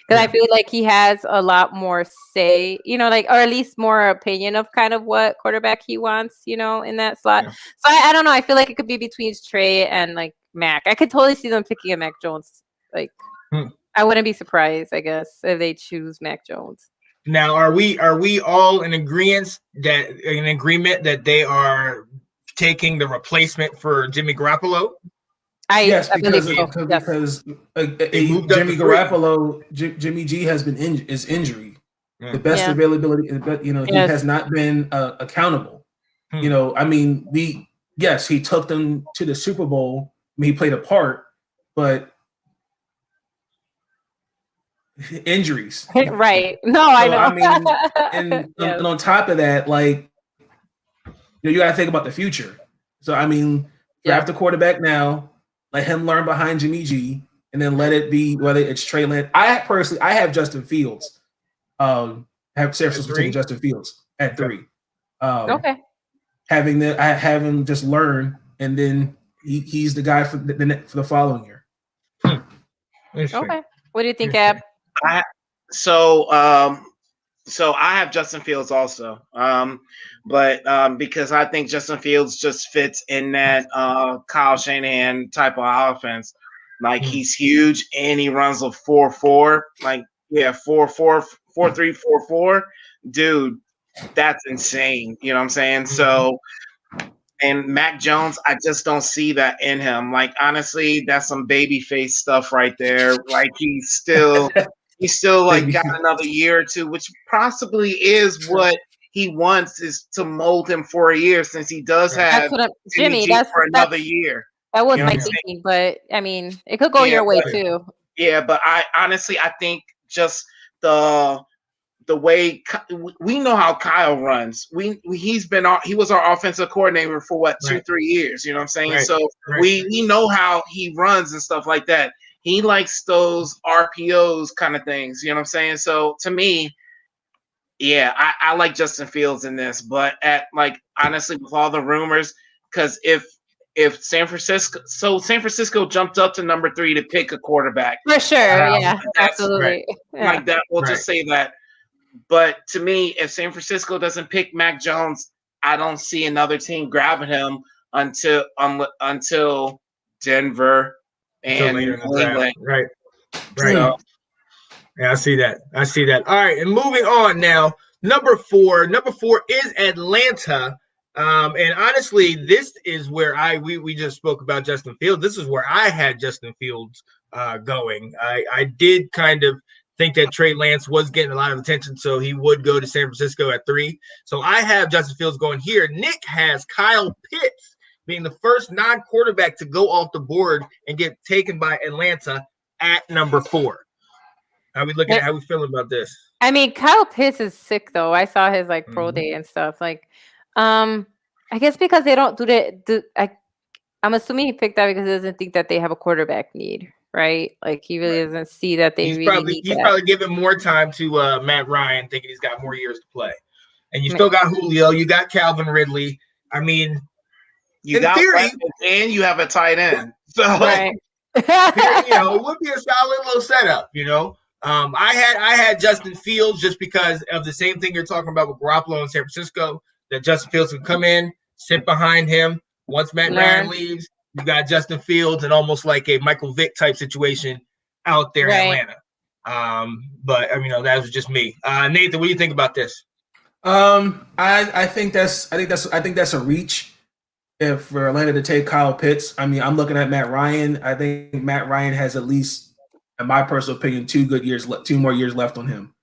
Because I feel like he has a lot more say, like, or at least more opinion of kind of what quarterback he wants, in that slot. Yeah. So I don't know. I feel like it could be between Trey and like Mac. I could totally see them picking a Mac Jones. Like, I wouldn't be surprised, I guess, if they choose Mac Jones. Now, are we all in agreement that they are taking the replacement for Jimmy Garoppolo? Yes, because Jimmy Garoppolo, Jimmy G has been injury. Yeah. The best availability, but he has not been accountable. I mean, he took them to the Super Bowl. I mean, he played a part, but injuries. Right. No, so, I know. I mean, and on top of that, like, you got to think about the future. So, I mean, draft a quarterback now, let him learn behind Jimmy G, and then let it be whether it's Trey Lance. I have Justin Fields. Have San Francisco taking Justin Fields at 3. Okay. I have him just learn, and then he's the guy for the following year. Okay. What do you think, Ab? So I have Justin Fields also, but because I think Justin Fields just fits in that Kyle Shanahan type of offense. Like, he's huge and he runs a 4-4, 4-3-4-4. Dude, that's insane. You know what I'm saying? So, and Mac Jones, I just don't see that in him. Like, honestly, that's some baby face stuff right there. Like, he's still like got another year or 2, which possibly is what he wants, is to mold him for a year, since he does have Jimmy for another year. That was my thinking, but I mean, it could go your way too. Yeah, but I think just the way we know how Kyle runs. He was our offensive coordinator for 2-3 years. You know what I'm saying? Right. So we know how he runs and stuff like that. He likes those RPOs kind of things. You know what I'm saying? So to me, I like Justin Fields in this, but honestly, with all the rumors, because if San Francisco jumped up to number 3 to pick a quarterback. For sure, absolutely. Like that, we'll just say that. But to me, if San Francisco doesn't pick Mac Jones, I don't see another team grabbing him until Denver and Cleveland. Right. So, Yeah, I see that. All right, and moving on now. Number four. Number 4 is Atlanta. And honestly, this is where we just spoke about Justin Fields. This is where I had Justin Fields going. I did kind of think that Trey Lance was getting a lot of attention, so he would go to San Francisco at 3. So I have Justin Fields going here. Nick has Kyle Pitts being the first non-quarterback to go off the board and get taken by Atlanta at number 4. How we looking at how we feeling about this? I mean, Kyle Pitts is sick though. I saw his like pro day and stuff. Like, I guess because they don't I'm assuming he picked that because he doesn't think that they have a quarterback need, right? Like he really doesn't see that they need He's probably giving more time to Matt Ryan, thinking he's got more years to play. And you still got Julio, you got Calvin Ridley. I mean, you got theory, and you have a tight end. So right. It would be a solid little setup, I had Justin Fields just because of the same thing you're talking about with Garoppolo in San Francisco, that Justin Fields can come in, sit behind him. Once Matt Ryan leaves, you got Justin Fields and almost like a Michael Vick type situation out there in Atlanta. But that was just me. Nathan, what do you think about this? I think that's a reach if for Atlanta to take Kyle Pitts. I mean, I'm looking at Matt Ryan. I think Matt Ryan has at least, in my personal opinion, 2 more years left on him.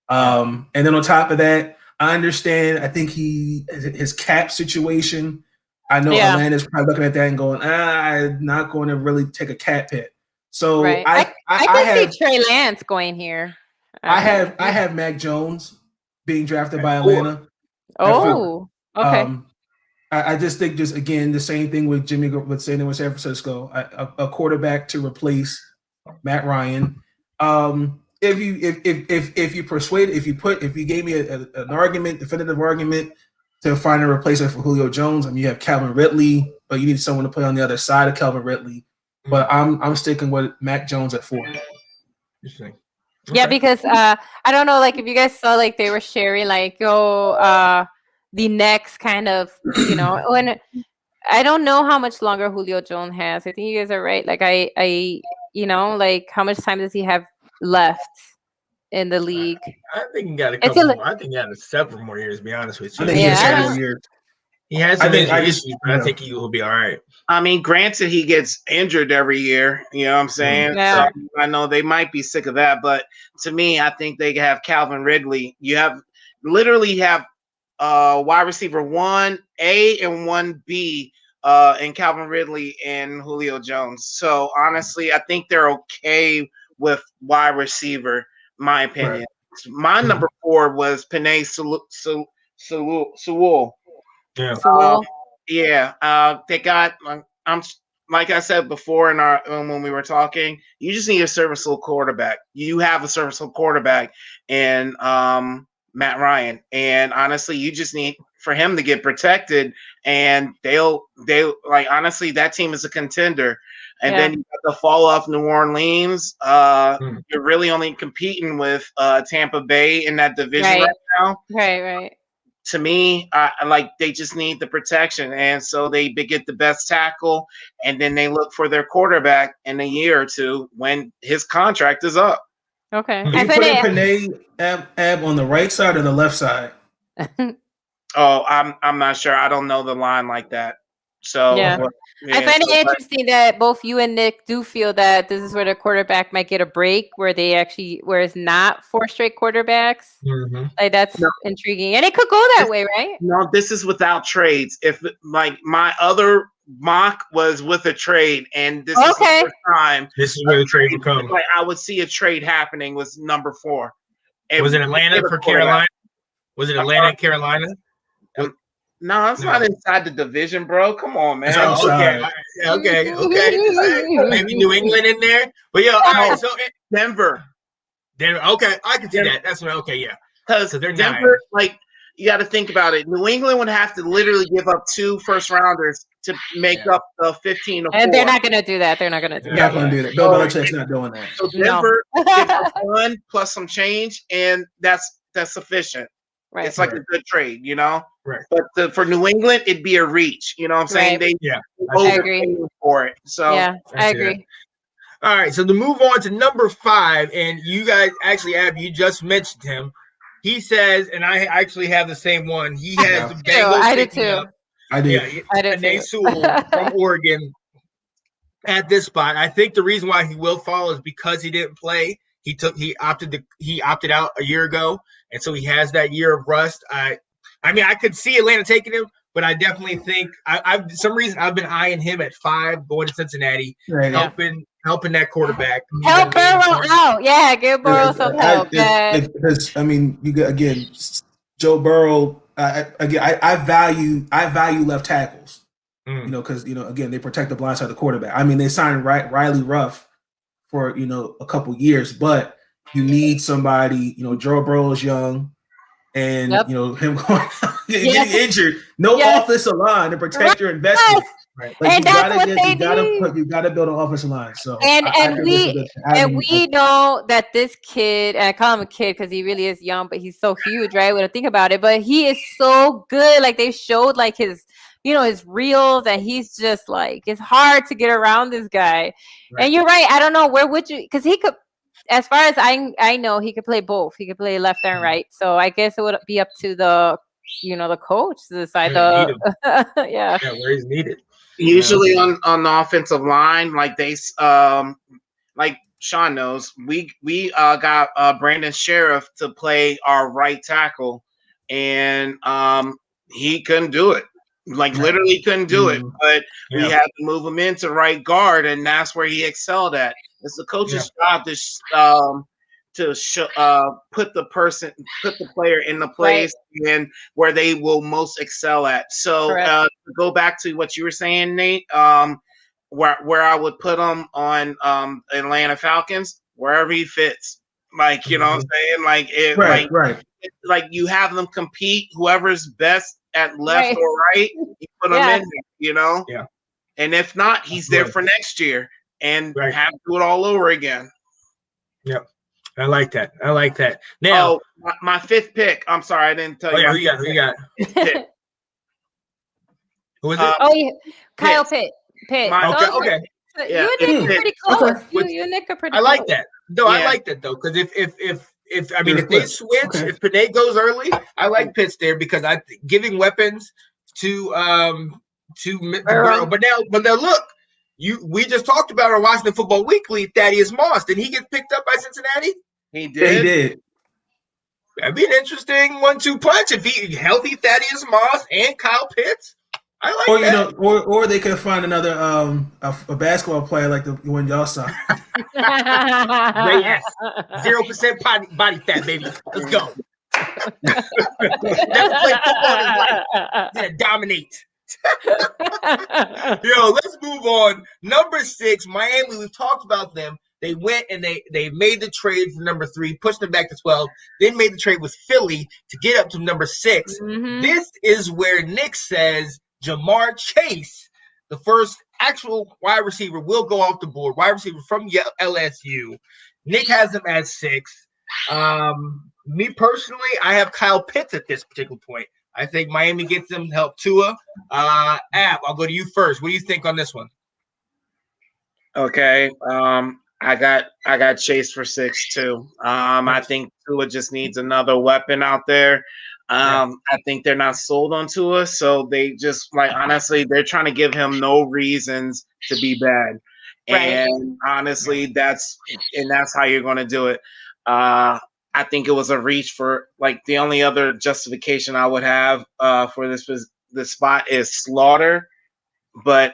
And then on top of that, I understand. I think his cap situation. I know Atlanta's probably looking at that and going, I'm not going to really take a cap hit. So I can see Trey Lance going here. I have Mac Jones being drafted by Atlanta. Oh, okay. I just think again the same thing with San Francisco, a quarterback to replace Matt Ryan. If you gave me an definitive argument to find a replacement for Julio Jones, you have Calvin Ridley, but you need someone to play on the other side of Calvin Ridley. But I'm sticking with Mac Jones at 4. Interesting. Yeah, because I don't know, like if you guys saw, like they were sharing, like the next kind of, when I don't know how much longer Julio Jones has. I think you guys are right. Like I like how much time does he have left in the league? I think he got a couple more. I think he got several more years, to be honest with you. I think he has several years. He has some issues, but I think he will be all right. I mean, granted, he gets injured every year. You know what I'm saying? Yeah. So I know they might be sick of that, but to me, I think they have Calvin Ridley. You have wide receiver 1A and 1B in Calvin Ridley and Julio Jones. So honestly, I think they're okay with wide receiver, my opinion. Right. My number 4 was Penei Sewell. They got. I'm like I said before when we were talking. You just need a serviceable quarterback. You have a serviceable quarterback in Matt Ryan, and honestly, you just need for him to get protected. And they'll honestly, that team is a contender. And then you got the fall off New Orleans. You're really only competing with Tampa Bay in that division right now. Right. To me, they just need the protection, and so they get the best tackle, and then they look for their quarterback in a year or two when his contract is up. Okay. Are you putting Penei Ab on the right side or the left side? I'm not sure. I don't know the line like that. So I find it interesting that both you and Nick do feel that this is where the quarterback might get a break, where it's not 4 straight quarterbacks. Mm-hmm. Like that's intriguing, and it could go that way, right? No, this is without trades. If my other mock was with a trade, and this is the first time. This is where the trade would come. I would see a trade happening with number 4. Was it Atlanta for Carolina? Was it Atlanta and Carolina? No, it's not inside the division, bro. Come on, man. Okay. Maybe New England in there. But all right, so Denver. Okay, I can see that. That's right. Okay, yeah. Because they're Denver, you got to think about it. New England would have to literally give up 2 first-rounders to make up the 15 or 4. And they're not going to do that. They're not going to do that. Not going to do that. Bill Belichick's not doing that. So Denver gives up 1 plus some change, and that's sufficient. Right. It's like a good trade, Right. But for New England, it'd be a reach. You know what I'm saying? Right. They I agree for it. So I agree. All right, so to move on to number 5, and you guys actually have, you just mentioned him. He says, and I actually have the same one. He has the Bengals I do taking too. up. I do. Yeah, I do Penei too. Sewell from Oregon at this spot. I think the reason why he will fall is because he didn't play. He opted out a year ago, and so he has that year of rust. I mean, I could see Atlanta taking him, but I definitely think I've some reason I've been eyeing him at 5 going to Cincinnati, Right. helping that quarterback. Help Burrow out. Yeah, give Burrow some help. Because I mean, you got again, Joe Burrow. I value left tackles. You know, because again, they protect the blind side of the quarterback. I mean, they signed Riley Ruff for a couple years, but you need somebody. Joe Burrow is young, and him going getting injured. No offensive line to protect your investment. Right. Like and that's what they need. You gotta build an offensive line. So And we know that this kid, and I call him a kid because he really is young, but he's so huge, right? When I think about it, but he is so good. Like they showed like his reels, and he's just like, it's hard to get around this guy. Right. And you're right. I don't know, where would you, because he could, as far as I know, he could play both. He could play left and right. So I guess it would be up to the coach to decide where he's needed. Usually on the offensive line, like like Sean knows, we got Brandon Sheriff to play our right tackle, and he couldn't do it. Like literally couldn't do it, but we had to move him into right guard, and that's where he excelled at. It's the coach's job to put the player in the place and where they will most excel at. So to go back to what you were saying, Nate, where I would put him on Atlanta Falcons, wherever he fits. Like, you know what I'm saying? Like it like you have them compete, whoever's best at left or right, you put them in there, Yeah. And if not, he's there for next year and have to do it all over again. Yep. I like that. Now, my 5th pick. I'm sorry, I didn't tell you. Who you got? Who is it? Kyle Pitt. Okay. You and Nick are pretty close. You and Nick are pretty close. I like that. No, I like that though, because if they switch, if Penei goes early, I like Pitts there because giving weapons to Burrow. But now look, we just talked about on Washington Football Weekly, Thaddeus Moss. Did he get picked up by Cincinnati? He did. That'd be an interesting 1-2 punch if he healthy Thaddeus Moss and Kyle Pitts. I like that. Or they could find another a basketball player like the one y'all saw. Yes. 0% body fat, baby. Let's go. Never played football in his life. He's gonna dominate. Yo, let's move on. Number 6, Miami. We've talked about them. They went and they made the trade for number 3, pushed them back to 12, then made the trade with Philly to get up to number 6. Mm-hmm. This is where Nick says Jamar Chase, the first actual wide receiver, will go off the board. Wide receiver from LSU. Nick has him at 6. Me personally, I have Kyle Pitts at this particular point. I think Miami gets them to help Tua. Ab, I'll go to you first. What do you think on this one? Okay. I got Chase for 6 too. I think Tua just needs another weapon out there. I think they're not sold on Tua, so they just honestly, they're trying to give him no reasons to be bad. And honestly, that's how you're going to do it. I think it was a reach for the only other justification I would have for this spot is Slaughter, but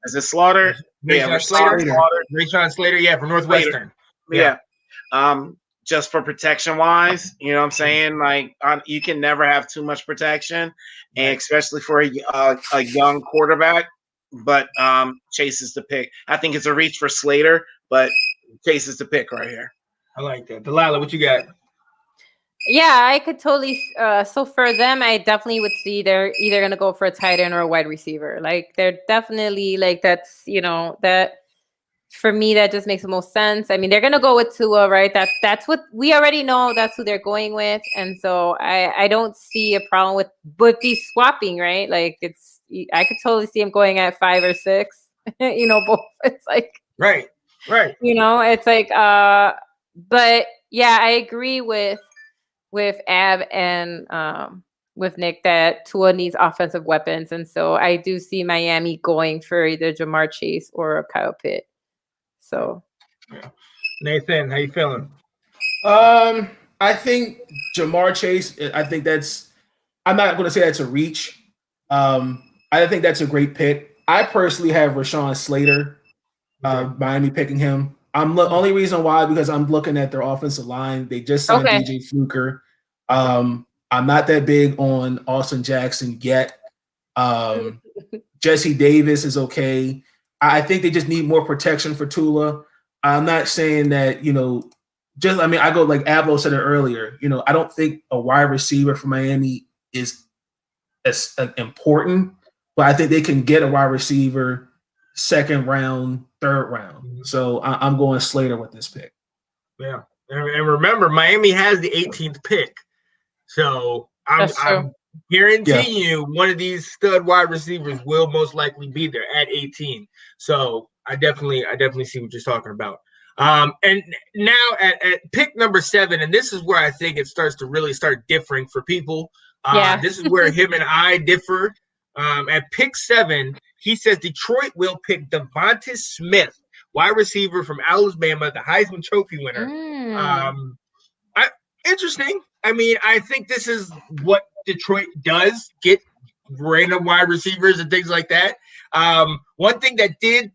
is it Slaughter? Rashawn Slater, from Northwestern. Yeah. Just for protection wise, you know what I'm saying? You can never have too much protection, and especially for a young quarterback. But Chase is the pick. I think it's a reach for Slater, but Chase is the pick right here. I like that. Delilah, what you got? Yeah, I could totally. So for them, I definitely would see they're either going to go for a tight end or a wide receiver. They're definitely that's that. For me, that just makes the most sense. I mean, they're gonna go with Tua, right? That's what we already know. That's who they're going with, and so I don't see a problem with these swapping, right? I could totally see him going at 5 or 6. Both. It's right. Right. It's like, but yeah, I agree with Ab and with Nick that Tua needs offensive weapons, and so I do see Miami going for either Jamar Chase or Kyle Pitt. So, Nathan, how you feeling? I think Jamar Chase. I think that's. I'm not going to say that's a reach. I think that's a great pick. I personally have Rashawn Slater, Miami picking him. Only reason why because I'm looking at their offensive line. They just signed DJ Fluker. I'm not that big on Austin Jackson yet. Jesse Davis is okay. I think they just need more protection for Tula. I'm not saying that, I go like Ablo said it earlier. I don't think a wide receiver for Miami is as important, but I think they can get a wide receiver second round, third round. So I'm going Slater with this pick. Yeah. And remember, Miami has the 18th pick. So I'm guaranteeing you one of these stud wide receivers will most likely be there at 18. So I definitely see what you're talking about. And now at pick number 7, and this is where I think it starts to really start differing for people. This is where him and I differ. At pick 7, he says Detroit will pick Devonta Smith, wide receiver from Alabama, the Heisman Trophy winner. Interesting. I mean, I think this is what Detroit does, get random wide receivers and things like that. One thing that did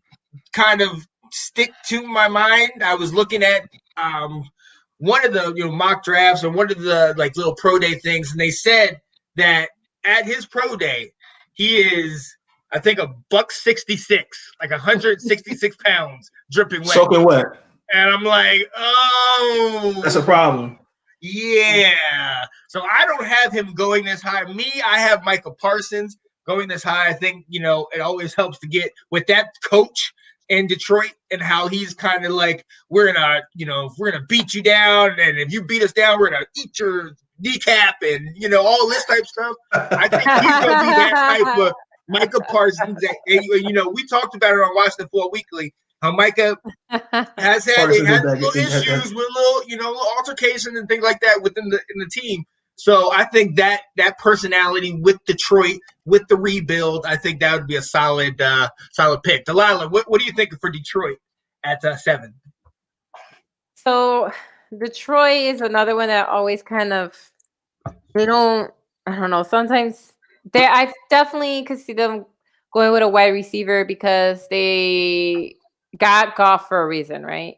kind of stick to my mind, I was looking at one of the mock drafts or one of the like little pro day things, and they said that at his pro day, he is, I think, $166, like 166 pounds, dripping wet. Soaking wet. And I'm like, oh. That's a problem. Yeah. So I don't have him going this high. I have Micah Parsons going this high. I think, it always helps to get with that coach in Detroit and how he's kind of like, we're going to beat you down. And if you beat us down, we're going to eat your kneecap and, all this type of stuff. I think he's going to be that type of Micah Parsons. We talked about it on Washington Football Weekly. How Micah has had little issues with little altercations and things like that within the team. So I think that personality with Detroit, with the rebuild, I think that would be a solid pick. Delilah, what do you think for Detroit at 7? So Detroit is another one that always kind of I don't know. Sometimes I definitely could see them going with a wide receiver because they got Goff for a reason, right?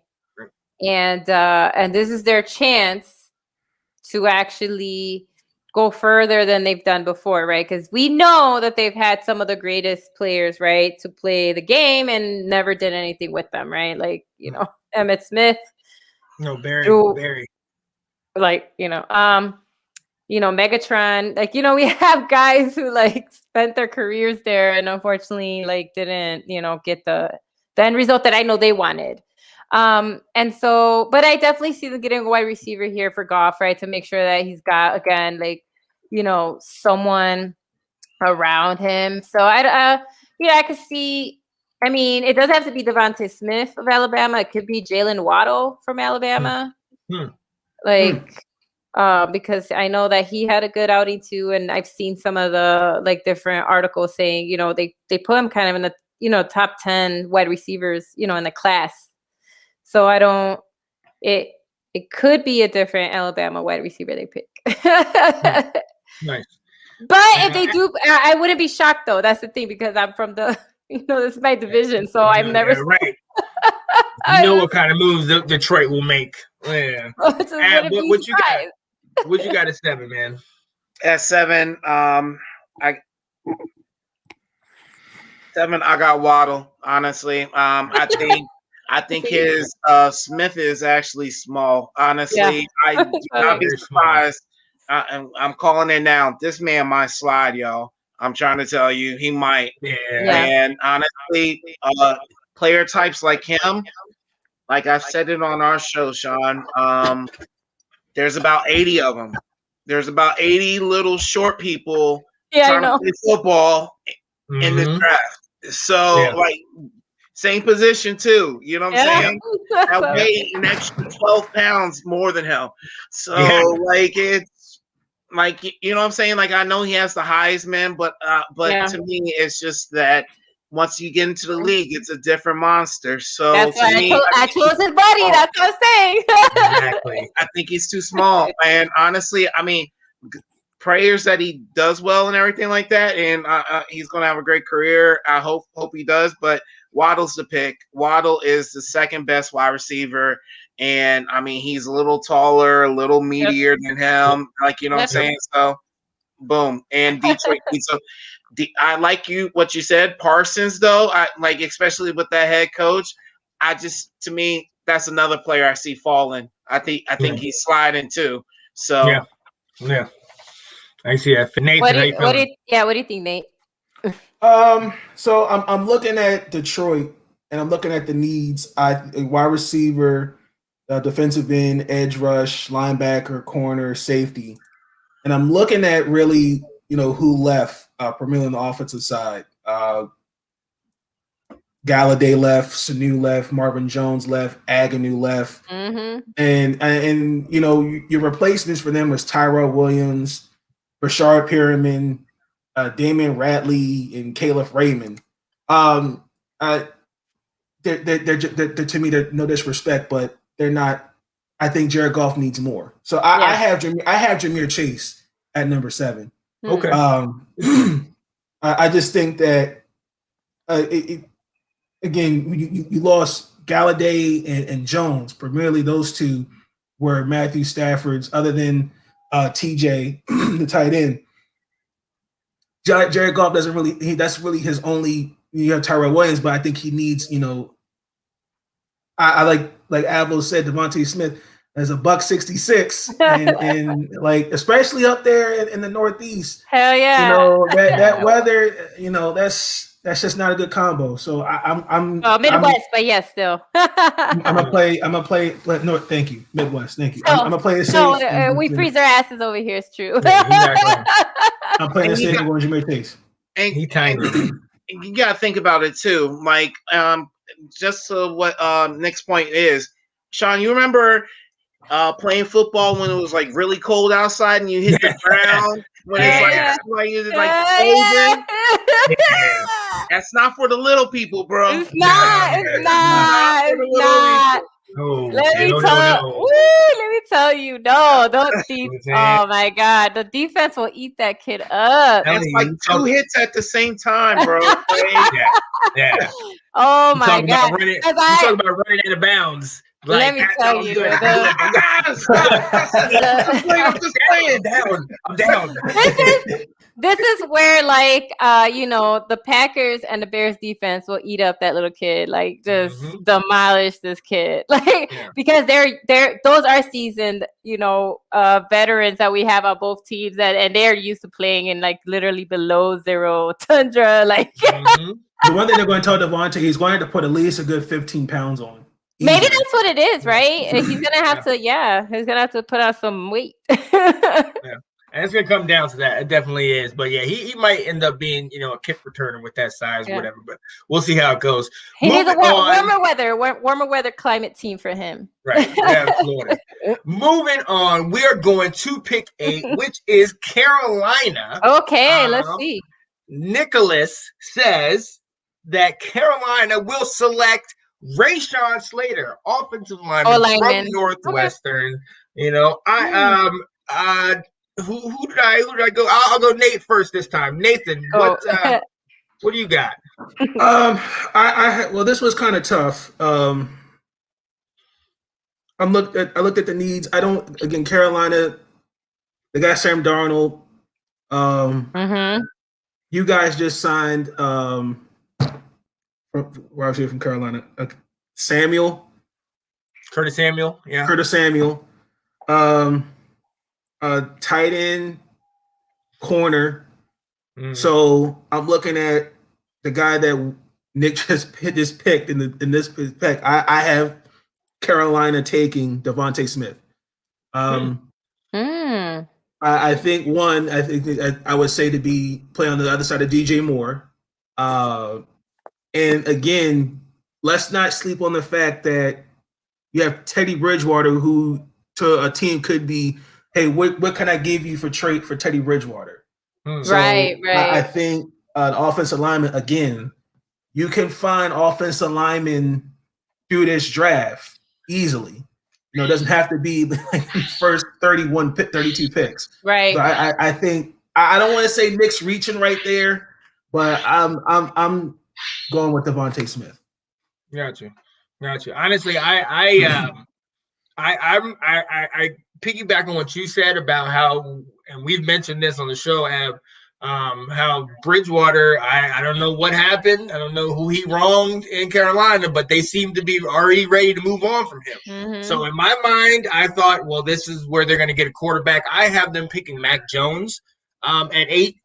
And this is their chance to actually go further than they've done before, right? Because we know that they've had some of the greatest players, right, to play the game and never did anything with them, right? Like, Emmitt Smith. No, Barry. Like, Megatron. Like, we have guys who like spent their careers there and unfortunately like didn't, get the end result that I know they wanted. And so, but I definitely see them getting a wide receiver here for Goff, right? To make sure that he's got, again, like, someone around him. So I could see, I mean, it doesn't have to be Devonta Smith of Alabama. It could be Jalen Waddle from Alabama. Because I know that he had a good outing too. And I've seen some of the like different articles saying, they put him kind of in the, top 10 wide receivers, in the class. So it could be a different Alabama wide receiver they pick. Nice. But if they do, I wouldn't be shocked though. That's the thing, because I'm from the, this is my division. So I've never. Right. What kind of moves Detroit will make. Yeah. What you got? What you got at 7, man? At 7, I got Waddle. Honestly, I think his Smith is actually small. Honestly, I'd be surprised. I'm calling it now. This man might slide, y'all. I'm trying to tell you, he might. Yeah. And honestly, player types like him, like I said it on our show, Sean. There's about 80 of them. There's about 80 little short people trying to play football in this draft. So, same position too. You know what I'm saying? That So- weigh an extra 12 pounds more than him. So Yeah. like it's like you know what I'm saying? Like I know he has the Heisman, but Yeah. to me it's just that once you get into the league, it's a different monster. So That's to why me, I chose his buddy. That's what I'm saying. Exactly. I think he's too small. And honestly, I mean, prayers that he does well and everything like that, and he's going to have a great career. I hope he does. But Waddle's the pick. Waddle is the second best wide receiver, and I mean he's a little taller, a little meatier than him. Like you know what I'm saying. So, boom. And Detroit needs a. I like what you said, Parsons. Though I like, especially with that head coach. To me, that's another player I see falling. I think he's sliding too. So Yeah. I see that. Nathan, What how do you feeling? you think, Nate? So I'm looking at Detroit and I'm looking at the needs. A wide receiver, defensive end, edge rush, linebacker, corner, safety, and I'm looking at really who left primarily on the offensive side. Galladay left, Sanu left, Marvin Jones left, Agnew left, and your replacements for them was Tyrell Williams, Rashard Perriman, Damian Ratley, and Caleb Raymond. They're to me, they're no disrespect, but they're not. I think Jared Goff needs more. So I have Jahmyr Chase at number 7. Okay. I just think that again, you lost Galladay and Jones. Primarily, those two were Matthew Stafford's, other than TJ, the tight end. Jared Goff doesn't really. That's really his only. You have Tyrell Williams, but I think he needs. I like Avlo said, Devontae Smith as a $166, and like especially up there in the Northeast. Hell yeah. That weather. That's just not a good combo. So I'm Midwest, but yes, still. I'm gonna play. No, thank you, Midwest. Thank you. I'm gonna play it safe. We freeze our asses over here. It's true. I'm playing it safe and going Jahmyr Chase. And he tiny. You gotta think about it too, Mike. Just what next point is, Sean. You remember playing football when it was like really cold outside and you hit the ground when it's like frozen. That's not for the little people, bro. It's not. Oh, let me tell you. No, don't oh my God, the defense will eat that kid up. That's like 2 hits at the same time, bro. Yeah. Oh my God. You talk about running out of bounds. Let me tell you. I'm just playing. I'm down. This is where the Packers and the Bears defense will eat up that little kid, just demolish this kid, because those are seasoned, veterans that we have on both teams, and they're used to playing in literally below zero tundra. The one thing they're going to tell Devontae, he's going to put at least a good 15 pounds on. Maybe that's what it is, right? He's gonna have to, he's gonna have to put on some weight. And it's gonna come down to that. It definitely is. But yeah, he might end up being, a kick returner with that size, whatever. But we'll see how it goes. He needs a warmer weather climate team for him. Right. Yeah, Florida. Moving on, we are going to pick 8, which is Carolina. Okay, let's see. Nicholas says that Carolina will select Rashawn Slater, offensive lineman from Northwestern. Who did I go? I'll go Nate first this time. Nathan, what do you got? Well, this was kind of tough. I looked at the needs. Carolina, they got Sam Darnold. You guys just signed where I was here from Carolina, Curtis Samuel, yeah. Curtis Samuel, tight end, corner. So I'm looking at the guy that Nick just picked in this pick. I have Carolina taking Devontae Smith. I think I would say to play on the other side of DJ Moore. And again, let's not sleep on the fact that you have Teddy Bridgewater, who to a team could be, hey, what can I give you for trade for Teddy Bridgewater? So Right. I think an offensive lineman, again, you can find offensive linemen through this draft easily. It doesn't have to be like first 32 picks. Right. So I think I don't want to say Nick's reaching right there, but I'm going with Devontae Smith. Got you. Honestly, I piggyback on what you said about how, and we've mentioned this on the show, how Bridgewater, I don't know what happened. I don't know who he wronged in Carolina, but they seem to be already ready to move on from him. Mm-hmm. So in my mind, I thought, well, this is where they're going to get a quarterback. I have them picking Mac Jones at 8.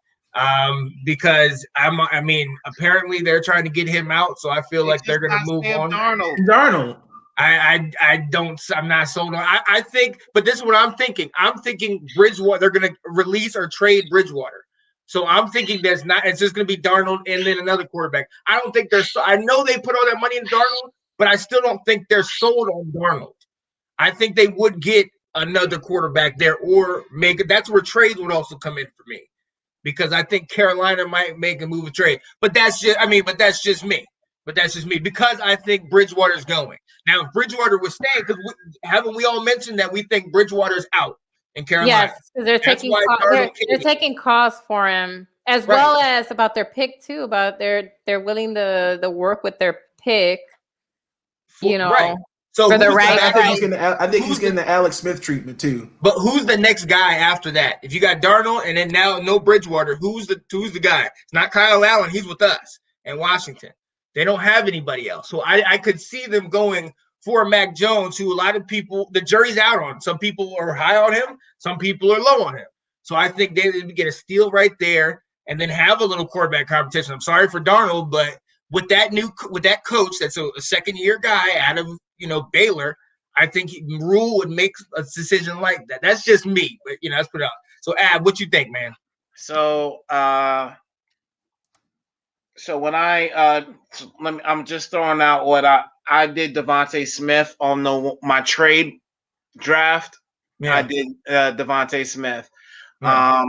Because apparently they're trying to get him out, so I feel like they're going to move on. Darnold. I'm not sold on. I think, but this is what I'm thinking. I'm thinking Bridgewater. They're going to release or trade Bridgewater. So I'm thinking it's just going to be Darnold and then another quarterback. I don't think I know they put all that money in Darnold, but I still don't think they're sold on Darnold. I think they would get another quarterback there or that's where trades would also come in for me. Because I think Carolina might make a move of trade. But that's just me. Because I think Bridgewater's going. Now, if Bridgewater was staying, because haven't we all mentioned that we think Bridgewater's out in Carolina? Yes, because they're taking costs for him, as well as about their pick too. About they're willing to work with their pick. Right. So for the right. I think he's getting the Alex Smith treatment too. But who's the next guy after that? If you got Darnold and then now no Bridgewater, who's the guy? It's not Kyle Allen. He's with us in Washington. They don't have anybody else. So I could see them going for Mac Jones, who a lot of people, the jury's out on. Some people are high on him. Some people are low on him. So I think they would get a steal right there and then have a little quarterback competition. I'm sorry for Darnold, but with that coach that's a second-year guy out of Baylor, I think Rule would make a decision like that. That's just me, but let's put it out. So, Ab, what you think, man? So, when I'm just throwing out what I did. Devontae Smith on my trade draft. Yeah. I did Devontae Smith. Yeah.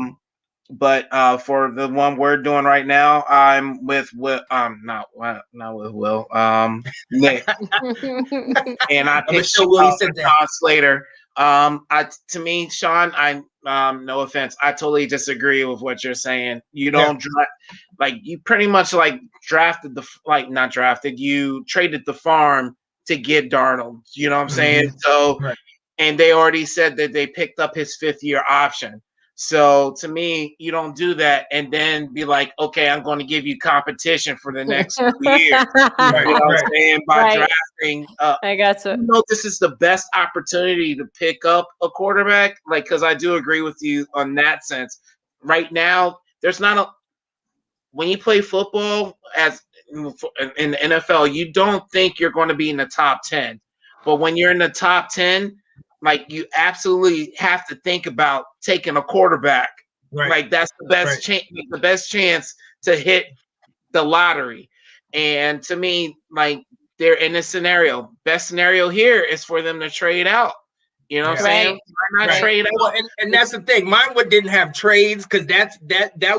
But for the one we're doing right now, I'm with Will. Not with Will. Nick. And I picked Sean Slater. To me, Sean, no offense, I totally disagree with what you're saying. You don't you pretty much you traded the farm to get Darnold. You know what I'm saying? So, and they already said that they picked up his 5th-year option. So to me, you don't do that and then be like, okay, I'm going to give you competition for the next 2 years. You know what I'm saying? By drafting. I gotcha. This is the best opportunity to pick up a quarterback. Because I do agree with you on that sense. Right now, there's not when you play football in the NFL, you don't think you're going to be in the top 10. But when you're in the top 10, you absolutely have to think about taking a quarterback. Right. That's the best the best chance to hit the lottery. And to me, they're in a scenario. Best scenario here is for them to trade out. You know what I'm saying? Why not trade out? Well, and that's the thing. Mine didn't have trades because that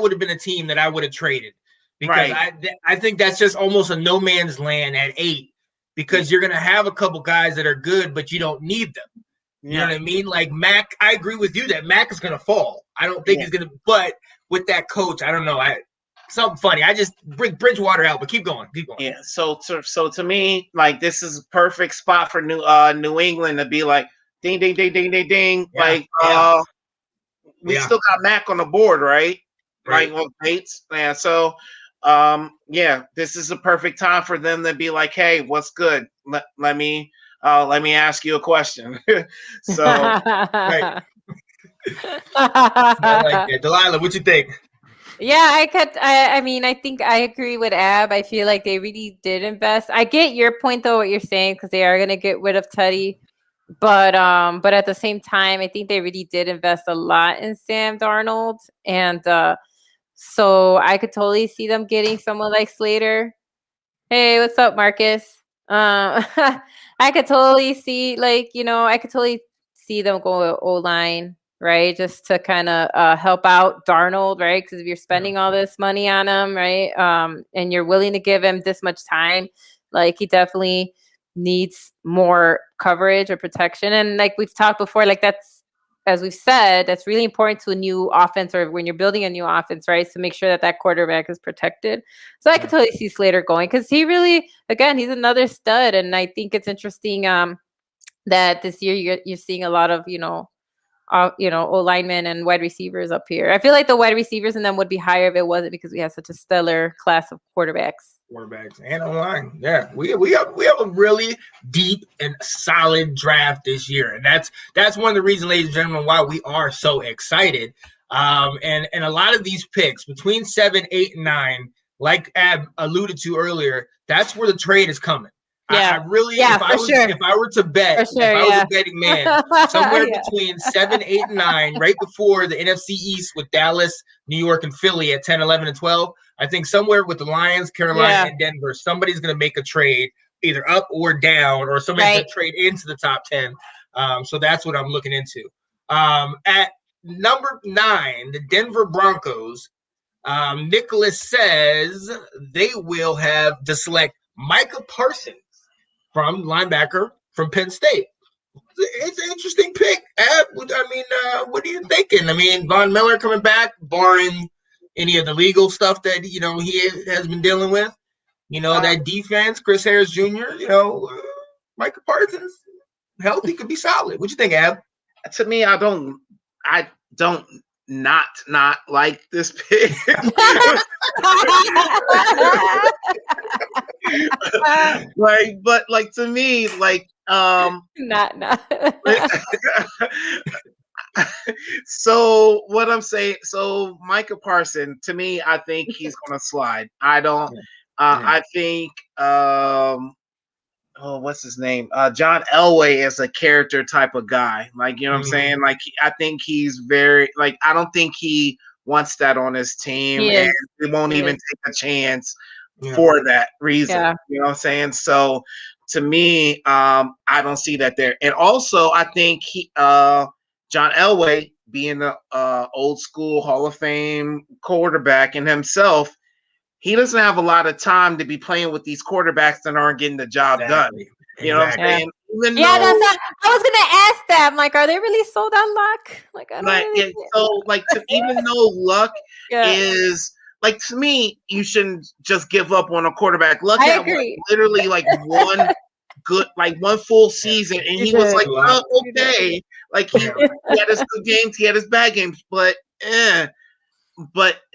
would have been a team that I would have traded. Because I think that's just almost a no man's land at 8. Because you're gonna have a couple guys that are good, but you don't need them. You know what I mean? Like Mac, I agree with you that Mac is going to fall. I don't think he's going to, but with that coach, I don't know. Something funny. I just bring Bridgewater out, but keep going. Yeah. So to me, this is a perfect spot for New England to be like, ding, ding, ding, ding, ding, ding. We still got Mac on the board, right? Bates. Yeah. So, this is the perfect time for them to be like, hey, what's good? Let me ask you a question. So, I like that. Delilah, what you think? Yeah, I think I agree with Ab. I feel like they really did invest. I get your point though, what you're saying, because they are going to get rid of Teddy. But at the same time, I think they really did invest a lot in Sam Darnold. And so I could totally see them getting someone like Slater. Hey, what's up, Marcus? I could totally see, like, I could totally see them go O-line, right? Just to kind of help out Darnold, right? Because if you're spending all this money on him, right, and you're willing to give him this much time, like, he definitely needs more coverage or protection. And like we've talked before, like as we've said, that's really important to a new offense, or when you're building a new offense, right? To make sure that quarterback is protected. So I could totally see Slater going, because he really, again, he's another stud. And I think it's interesting that this year you're seeing a lot of, O linemen and wide receivers up here. I feel like the wide receivers in them would be higher if it wasn't because we have such a stellar class of quarterbacks. And online, yeah, we have a really deep and solid draft this year, and that's one of the reasons, ladies and gentlemen, why we are so excited. And a lot of these picks between 7, 8, and 9, like Ab alluded to earlier, that's where the trade is coming. Yeah. I really, Yeah, if I were to bet, For sure, if I was yeah. a betting man, somewhere between 7, 8, and 9, right before the NFC East with Dallas, New York, and Philly at 10, 11, and 12, I think somewhere with the Lions, Carolina, and Denver, somebody's going to make a trade either up or down, or somebody's going to trade into the top 10. So that's what I'm looking into. At number 9, the Denver Broncos, Nicholas says they will have to select Micah Parsons from linebacker from Penn State. It's an interesting pick, Ab. What are you thinking? I mean, Von Miller coming back, barring any of the legal stuff that he has been dealing with. That defense, Chris Harris Jr. Micah Parsons, healthy, could be solid. What you think, Ab? To me, I don't not like this pick. But to me, not. So what I'm saying, Micah Parsons, to me, I think he's gonna slide. I don't. I think. What's his name? John Elway is a character type of guy. Like, you know what I'm saying? Like, I think he's very, like, I don't think he wants that on his team, and he won't even take a chance for that reason. Yeah. You know what I'm saying? So to me, I don't see that there. And also, I think John Elway, being an old school Hall of Fame quarterback in himself, he doesn't have a lot of time to be playing with these quarterbacks that aren't getting the job done. You know what I'm saying? I was gonna ask that. I'm like, are they really sold on Luck? Like, I don't even though Luck is, like, to me, you shouldn't just give up on a quarterback. Luck had literally one full season, and he was like, oh, okay. Like, he had his good games, he had his bad games, but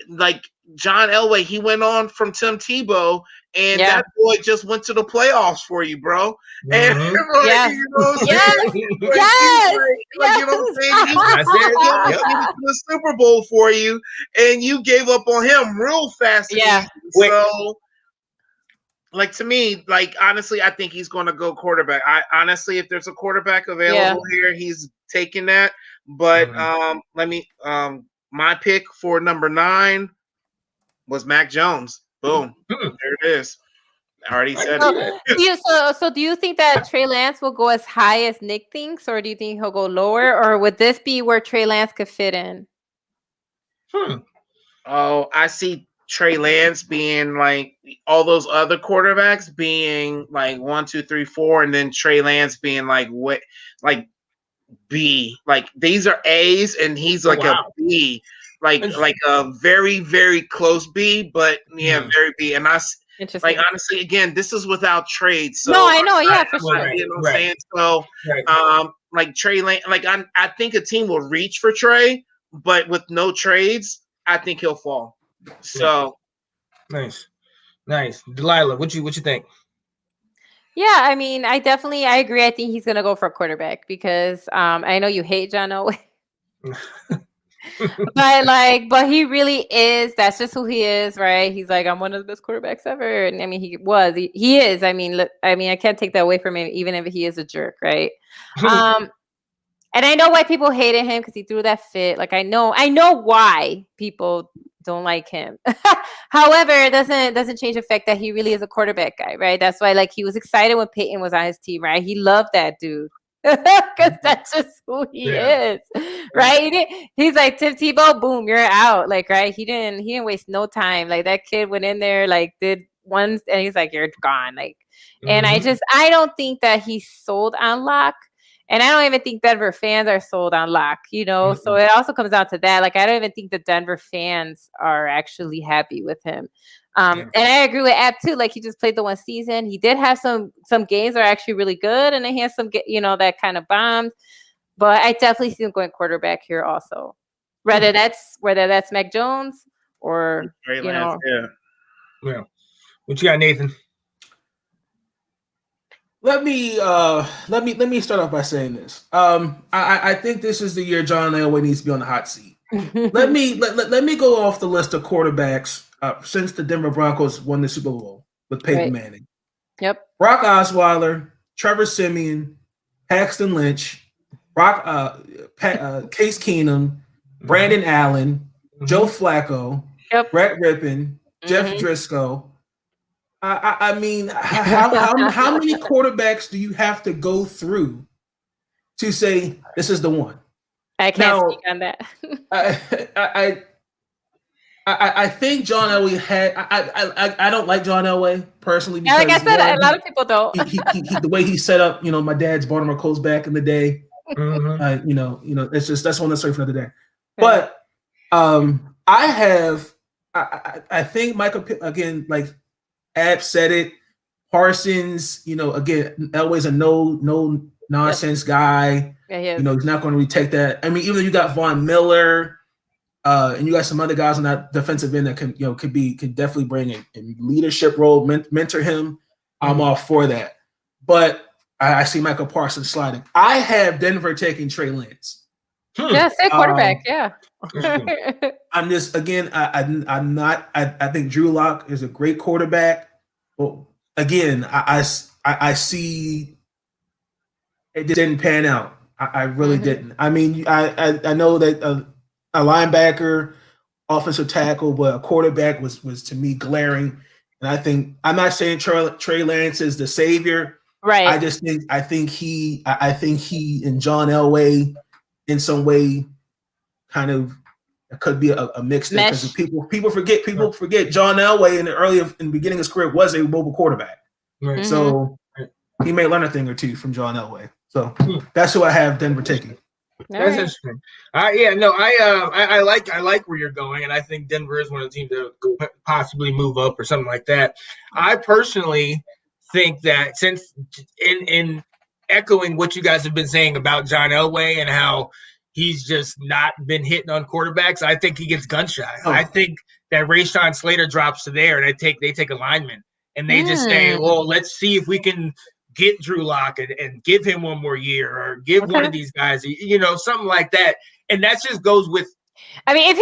like John Elway, he went on from Tim Tebow, and that boy just went to the playoffs for you, bro. And you know what I'm saying? You know what I'm saying? He went to the Super Bowl for you, and you gave up on him real fast. So, like, to me, like, honestly, I think he's going to go quarterback. Honestly, if there's a quarterback available here, he's taking that. But my pick for number 9 was Mac Jones. Boom. There it is. I already said it. So do you think that Trey Lance will go as high as Nick thinks, or do you think he'll go lower? Or would this be where Trey Lance could fit in? Oh, I see Trey Lance being like all those other quarterbacks being like 1, 2, 3, 4, and then Trey Lance being like what, like B. Like, these are A's, and he's like a B. Like a very, very close B, but very B. And like, honestly, again, this is without trades. So no, I know, for sure. You know what I'm saying? So, like, Trey Lance, like, I think a team will reach for Trey, but with no trades, I think he'll fall. So, nice. Delilah, what you think? Yeah, I mean, I agree. I think he's gonna go for a quarterback because I know you hate John Elway. but he really is. That's just who he is, right? He's like, I'm one of the best quarterbacks ever, and I mean, he is. I mean, I can't take that away from him, even if he is a jerk, right? And I know why people hated him because he threw that fit. Like, I know why people don't like him. However, it doesn't change the fact that he really is a quarterback guy, right? That's why like he was excited when Peyton was on his team, right? He loved that dude. Because that's just who he is, right? He's like Tim Tebow, boom, you're out, like, right? He didn't waste no time. Like that kid went in there, like did once, and he's like, you're gone, like. And I don't think that he's sold on Locke, and I don't even think Denver fans are sold on Locke, you know. So it also comes down to that. Like I don't even think the Denver fans are actually happy with him. And I agree with App too. Like he just played the one season. He did have some games that are actually really good, and then he has some, you know, that kind of bombed. But I definitely see him going quarterback here also. Whether that's Mac Jones or Trey you Lance, know. Yeah. What you got, Nathan? Let me start off by saying this. I think this is the year John Elway needs to be on the hot seat. let me go off the list of quarterbacks since the Denver Broncos won the Super Bowl with Peyton Manning. Yep. Brock Osweiler, Trevor Siemian, Paxton Lynch, Case Keenum, Brandon Allen, Joe Flacco, Brett Rippon, Jeff Driscoll. I mean, how many quarterbacks do you have to go through to say this is the one? I can't speak on that. I think John Elway had. I don't like John Elway personally. Because like I said, a lot of people don't. he, the way he set up, you know, my dad's Baltimore Colts back in the day. You know, it's just that's one that's for another day. But I think Michael again, like Ab said it. Parsons, you know, again, Elway's a no nonsense guy. Yeah, you know, he's not going to retake that. I mean, even though you got Von Miller, and you got some other guys on that defensive end that can definitely bring a leadership role, mentor him. I'm all for that. But I see Michael Parsons sliding. I have Denver taking Trey Lance. Yeah, say quarterback. I'm just again. I'm not. I think Drew Lock is a great quarterback. But again, I see it didn't pan out. I really didn't. I mean, I know that a linebacker, offensive tackle, but a quarterback was to me glaring. And I think I'm not saying Trey Lance is the savior. Right. I think he and John Elway in some way kind of could be a mix there because people forget John Elway in the beginning of his career was a mobile quarterback. Right. So he may learn a thing or two from John Elway. So that's who I have Denver taking. That's interesting. I like where you're going, and I think Denver is one of the teams that could possibly move up or something like that. I personally think that since in echoing what you guys have been saying about John Elway and how he's just not been hitting on quarterbacks, I think he gets gun shy. I think that Rashawn Slater drops to there, and they take a lineman, and they just say, well, let's see if we can get Drew Lock and give him one more year or give one of these guys, you know, something like that. And that just goes with I mean, if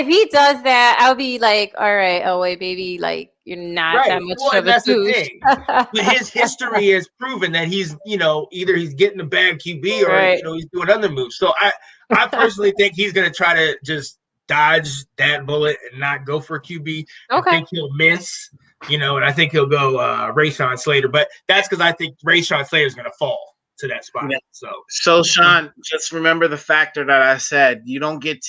he does that, I'll be like, all right, Elway, baby, like you're not that much of a douche. The thing. But his history has proven that he's, you know, either he's getting a bad QB or you know, he's doing other moves. So I personally think he's gonna try to just dodge that bullet and not go for a QB. I think he'll miss. You know, and I think he'll go Rashawn Slater, but that's because I think Rashawn Slater is going to fall to that spot. Yeah. So Sean, just remember the factor that I said. You don't get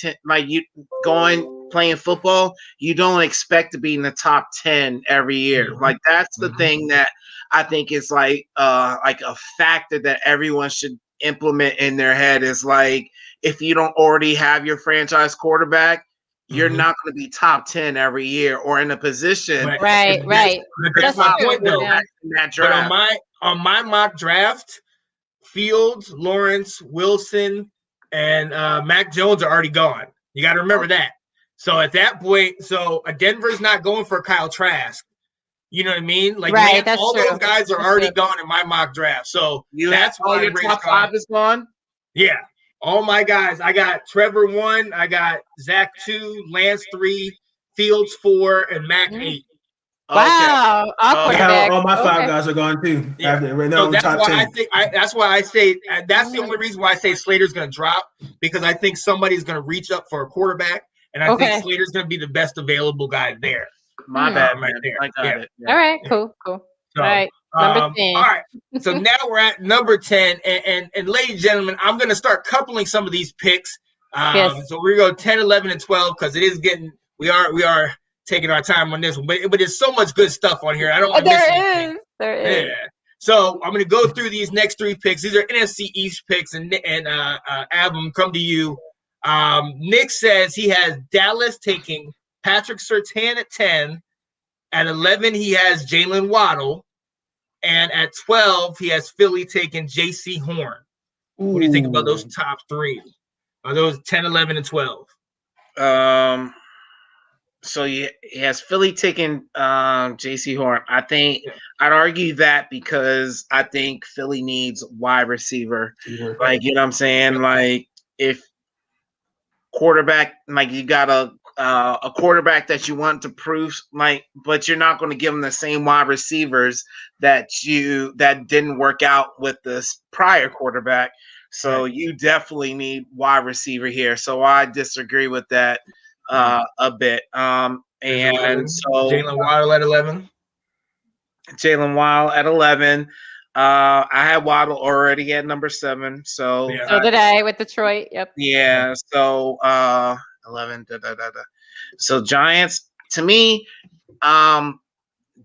playing football. You don't expect to be in the top 10 every year. Like that's the thing that I think is like a factor that everyone should implement in their head is like if you don't already have your franchise quarterback. You're not going to be top 10 every year or in a position. Right. That's my point, though. But on my mock draft, Fields, Lawrence, Wilson, and Mac Jones are already gone. You got to remember that. So at that point, Denver's not going for Kyle Trask. You know what I mean? Like all those guys are already gone in my mock draft. So that's why your top 5 is gone. Yeah. All my guys, I got Trevor 1, I got Zach 2, Lance 3, Fields 4, and Mac 8. Wow, all my 5 guys are gone too. Yeah. So that's why that's why I say that's the only reason why I say Slater's going to drop because I think somebody's going to reach up for a quarterback, and I think Okay. Slater's going to be the best available guy there. My bad, right man. there. I got Yeah. it. All right. Cool. Cool. So, All right. Number 10. All right. So now we're at number 10. And ladies and gentlemen, I'm going to start coupling some of these picks. Yes. So we're going to go 10, 11, and 12 because it is getting, we are taking our time on this one. But there's so much good stuff on here. I don't want to miss anything. There is. Yeah. So I'm going to go through these next 3 picks. These are NFC East picks, and Abum, come to you. Nick says he has Dallas taking Patrick Surtain at 10. At 11, he has Jalen Waddle. And at 12, he has Philly taking J.C. Horn. What do you think about those top 3? Are those 10, 11, and 12? So he has Philly taking J.C. Horn. I think I'd argue that because I think Philly needs wide receiver. Like, you know what I'm saying? Like, if quarterback, like you got a quarterback that you want to prove, like, but you're not going to give them the same wide receivers that didn't work out with this prior quarterback. So you definitely need wide receiver here. So I disagree with that a bit. And so Jalen Waddle at 11. Jalen Waddle at 11. I had Waddle already at number 7. So So did I with Detroit. Yep. Yeah. So 11. So Giants, to me,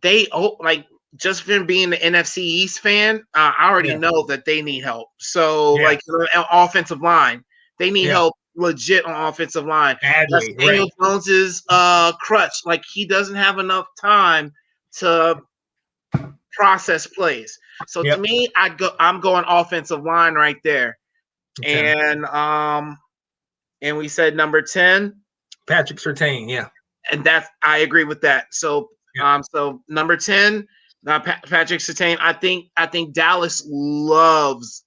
they like just from being the NFC East fan, I already know that they need help. So like offensive line, they need help legit on offensive line. That's Daniel Jones's crutch. Like he doesn't have enough time to process plays. So to me, I'm going offensive line right there. Okay. And we said number 10, Patrick Surtain, and I agree with that. So so number 10, Patrick Surtain. I think Dallas loves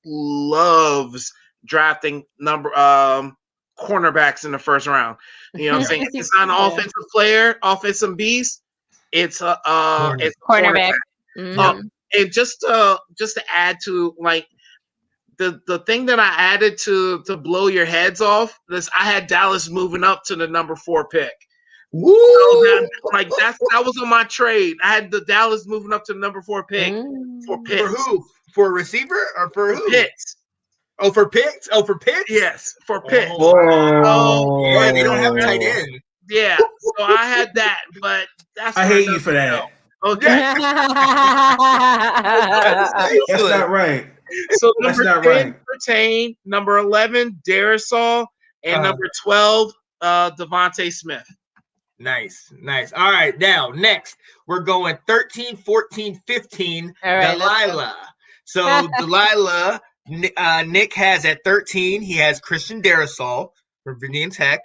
drafting cornerbacks in the first round. You know what I'm saying? If it's not an offensive player, offensive beast, it's a cornerback. Mm-hmm. And just to add to like the thing that I added to blow your heads off, I had Dallas moving up to the number 4 pick. Woo! So that was on my trade. I had the Dallas moving up to the number 4 pick for Pitts. For who? For a receiver or for who? Pitts. Oh, for Pitts? Oh, for Pitts? Yes, for Pitts. Yeah, they don't have a tight end. Yeah, so I had that, but I hate you for that. Okay. That's not right. So number 10, Surtain, number 11, Darisaw, and number 12, Devontae Smith. Nice. All right, now next we're going 13, 14, 15. Right, Delilah. So Delilah, Nick has at 13. He has Christian Darisaw from Virginia Tech.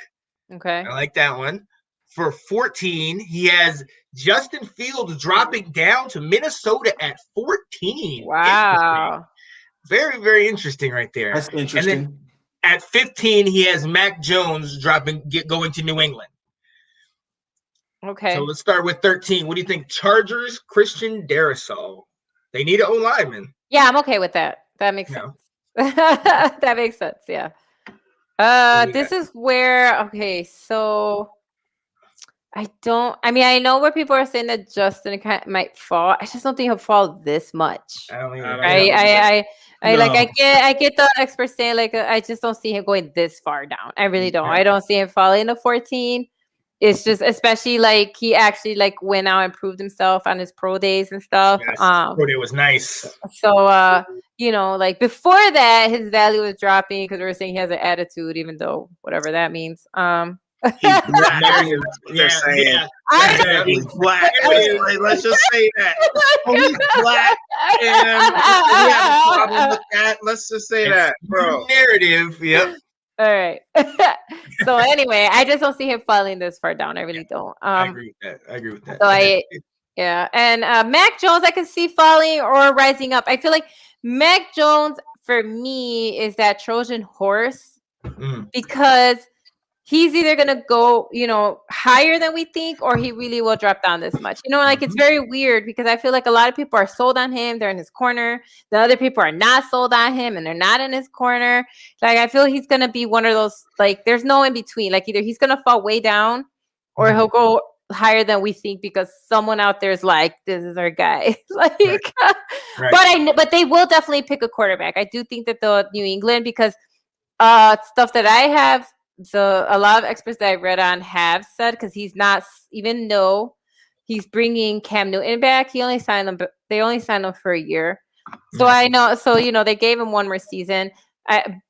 Okay, I like that one. For 14, he has Justin Fields dropping down to Minnesota at 14. Wow. Very, very interesting right there. That's interesting. And then at 15, he has Mac Jones going to New England. Okay. So let's start with 13. What do you think? Chargers, Christian Darisaw. They need an O-lineman. Yeah, I'm okay with that. That makes sense. That makes sense, yeah. This is where, so I know where people are saying that Justin might fall. I just don't think he'll fall this much. I get the experts saying I just don't see him going this far down. I really don't. I don't see him falling to 14. It's just, especially he actually went out and proved himself on his pro days and stuff. Yes, pro day was nice. So before that, his value was dropping because we were saying he has an attitude, even though whatever that means. He's black. He's black. Let's just say that. He's black, and we have a problem with that. Let's just say that, bro. Narrative. Yep. All right. So anyway, I just don't see him falling this far down. I really don't. I agree with that. So and Mac Jones, I can see falling or rising up. I feel like Mac Jones for me is that Trojan horse because he's either going to go, higher than we think, or he really will drop down this much. Like it's very weird because I feel like a lot of people are sold on him. They're in his corner. The other people are not sold on him and they're not in his corner. Like, I feel he's going to be one of those, like, there's no in between. Like, either he's going to fall way down or he'll go higher than we think because someone out there is like, this is our guy. Like, right. But they will definitely pick a quarterback. I do think that the New England, because stuff that I have, a lot of experts that I read on have said, because he's not, even though he's bringing Cam Newton back, they only signed him for a year. So I know, they gave him one more season.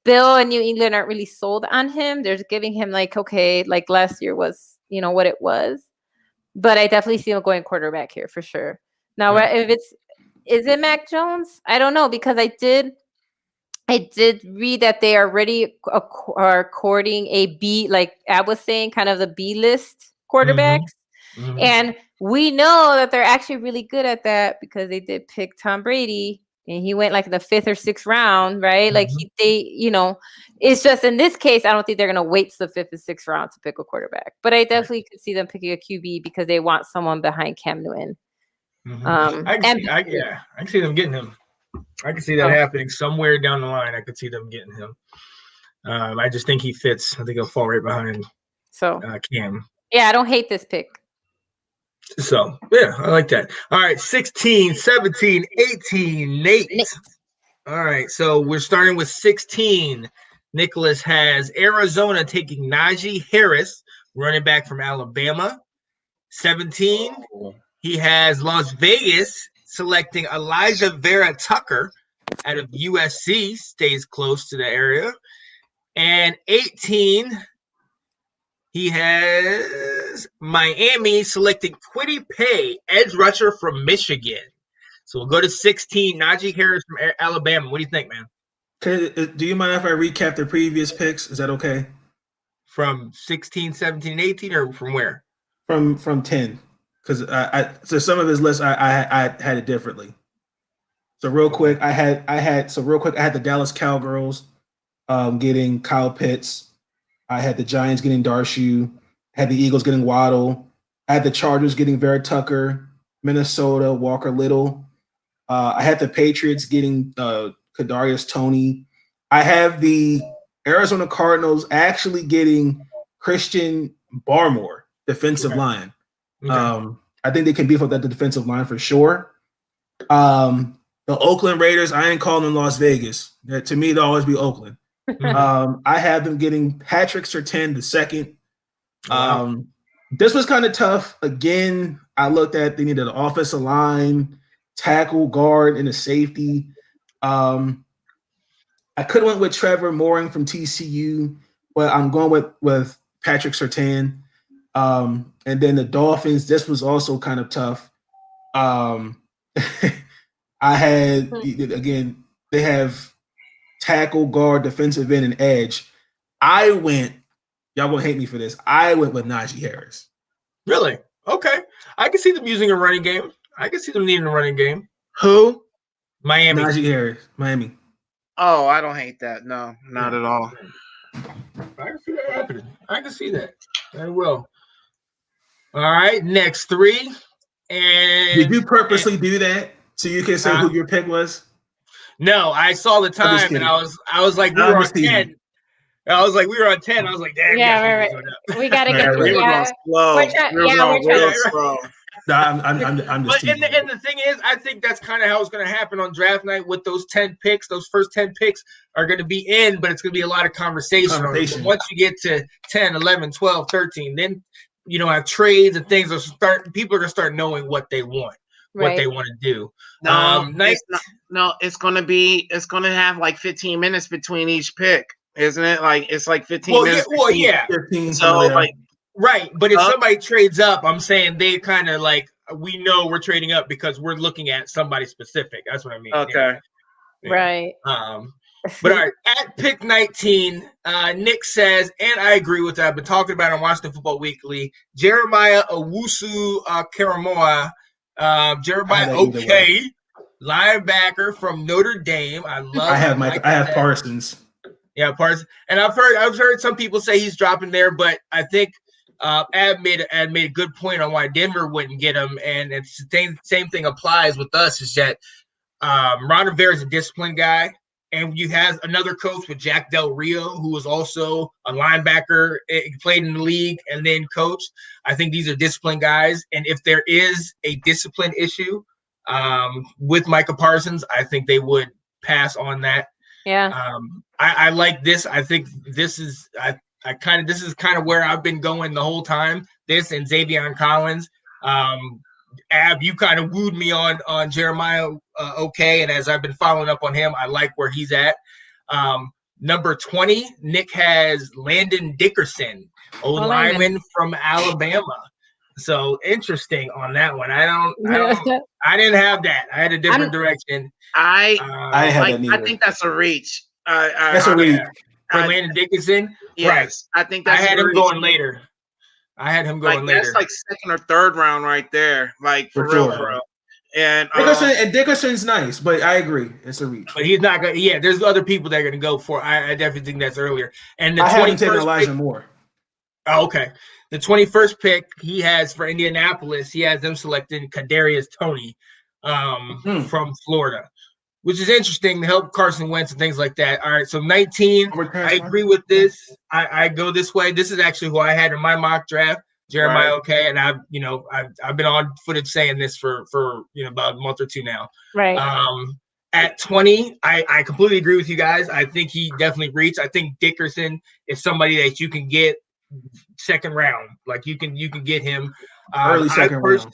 Bill and New England aren't really sold on him. They're just giving him like, okay, like last year was, what it was. But I definitely see him going quarterback here for sure. Now, is it Mac Jones? I don't know, because I did read that they already are courting a B, like Ab was saying, kind of the B list quarterbacks. And we know that they're actually really good at that because they did pick Tom Brady and he went like in the 5th or 6th round, right? Like it's just in this case, I don't think they're going to wait to the 5th and 6th round to pick a quarterback, but I definitely could see them picking a QB because they want someone behind Cam Newton. I can see them getting him. I can see that happening somewhere down the line. I could see them getting him. I just think he fits. I think he'll fall right behind Cam. Yeah, I don't hate this pick. So, yeah, I like that. All right, 16, 17, 18, Nate. All right, so we're starting with 16. Nicholas has Arizona taking Najee Harris, running back from Alabama. 17, he has Las Vegas selecting Elijah Vera Tucker out of USC, stays close to the area. And 18, he has Miami selecting Kwity Paye, edge rusher from Michigan. So we'll go to 16, Najee Harris from Alabama. What do you think, man? Do you mind if I recap the previous picks? Is that okay? From 16, 17, 18, or from where? From 10. Because so some of his lists I had it differently. So real quick, I had the Dallas Cowgirls getting Kyle Pitts. I had the Giants getting Darshu. I had the Eagles getting Waddle. I had the Chargers getting Vera Tucker. Minnesota, Walker Little. I had the Patriots getting Kadarius Toney. I have the Arizona Cardinals actually getting Christian Barmore, defensive line. Okay. I think they can beef up that defensive line for sure. The Oakland Raiders, I ain't calling them Las Vegas. To me, they'll always be Oakland. I have them getting Patrick Surtain II. Wow. This was kind of tough. Again, I looked at they needed an offensive line, tackle, guard, and a safety. I could have went with Trevor Mooring from TCU, but I'm going with Patrick Surtain. And then the Dolphins, this was also kind of tough. I had, again, they have tackle, guard, defensive end, and edge. Y'all won't hate me for this. I went with Najee Harris. Really? Okay. I can see them using a running game. I can see them needing a running game. Who? Miami. Najee Harris, Miami. Oh, I don't hate that. No, not at all. I can see that happening. I can see that. Very well. All right, next 3. And did you purposely do that so you can say who your pick was? No, I saw the time and I was like, we were on 10. I was like, we were on 10. I was like, damn. Yeah, right. We gotta get. We were going slow. We're going slow. No, I'm just. But and the thing is, I think that's kind of how it's going to happen on draft night with those 10 picks. Those first 10 picks are going to be in, but it's going to be a lot of conversation. Once you get to 10, 11, 12, 13, then have trades and things. People are going to start knowing what they want, what they want to do. It's going to have like 15 minutes between each pick, isn't it? Like it's like 15 minutes. Well, yeah. 15, so right. But if somebody trades up, I'm saying they kind of like, we know we're trading up because we're looking at somebody specific. That's what I mean. Okay. Yeah. Right. But all right, at pick 19, Nick says, and I agree with that. I've been talking about it on Washington Football Weekly. Jeremiah Owusu Karamoa, linebacker from Notre Dame. I have Parsons. Yeah, Parsons. And I've heard some people say he's dropping there, but I think Ab made a good point on why Denver wouldn't get him, and it's the same thing applies with us. Is that Ron Rivera is a disciplined guy, and you have another coach with Jack Del Rio, who was also a linebacker, played in the league, and then coached. I think these are disciplined guys, and if there is a discipline issue with Micah Parsons, I think they would pass on that. Yeah. I like this. I think this is this is kind of where I've been going the whole time. This and Xavier Collins. Ab, you kind of wooed me on Jeremiah okay, and as I've been following up on him, I like where he's at. Number 20, Nick has Landon Dickerson, lineman from Alabama. So interesting on that one. I didn't have that. I had a different direction. I think that's a reach. That's a reach. For Landon Dickerson? Yes, right. I think that's I had him reach. going later. I had him going later. That's like second or third round right there. Like for real, for real. And Dickerson's nice, but I agree. It's a reach. But he's not going to, there's other people that are going to go for. I definitely think that's earlier. And the I 21st haven't taken Elijah Moore. Oh, okay. The 21st pick he has for Indianapolis, he has them selected Kadarius Toney from Florida, which is interesting to help Carson Wentz and things like that. All right, so 19, I agree with this. I go this way. This is actually who I had in my mock draft, Jeremiah okay, and I've been on footage saying this for about a month or two now. Right. At 20, I completely agree with you guys. I think he definitely reached. I think Dickerson is somebody that you can get second round. Like you can get him early second round.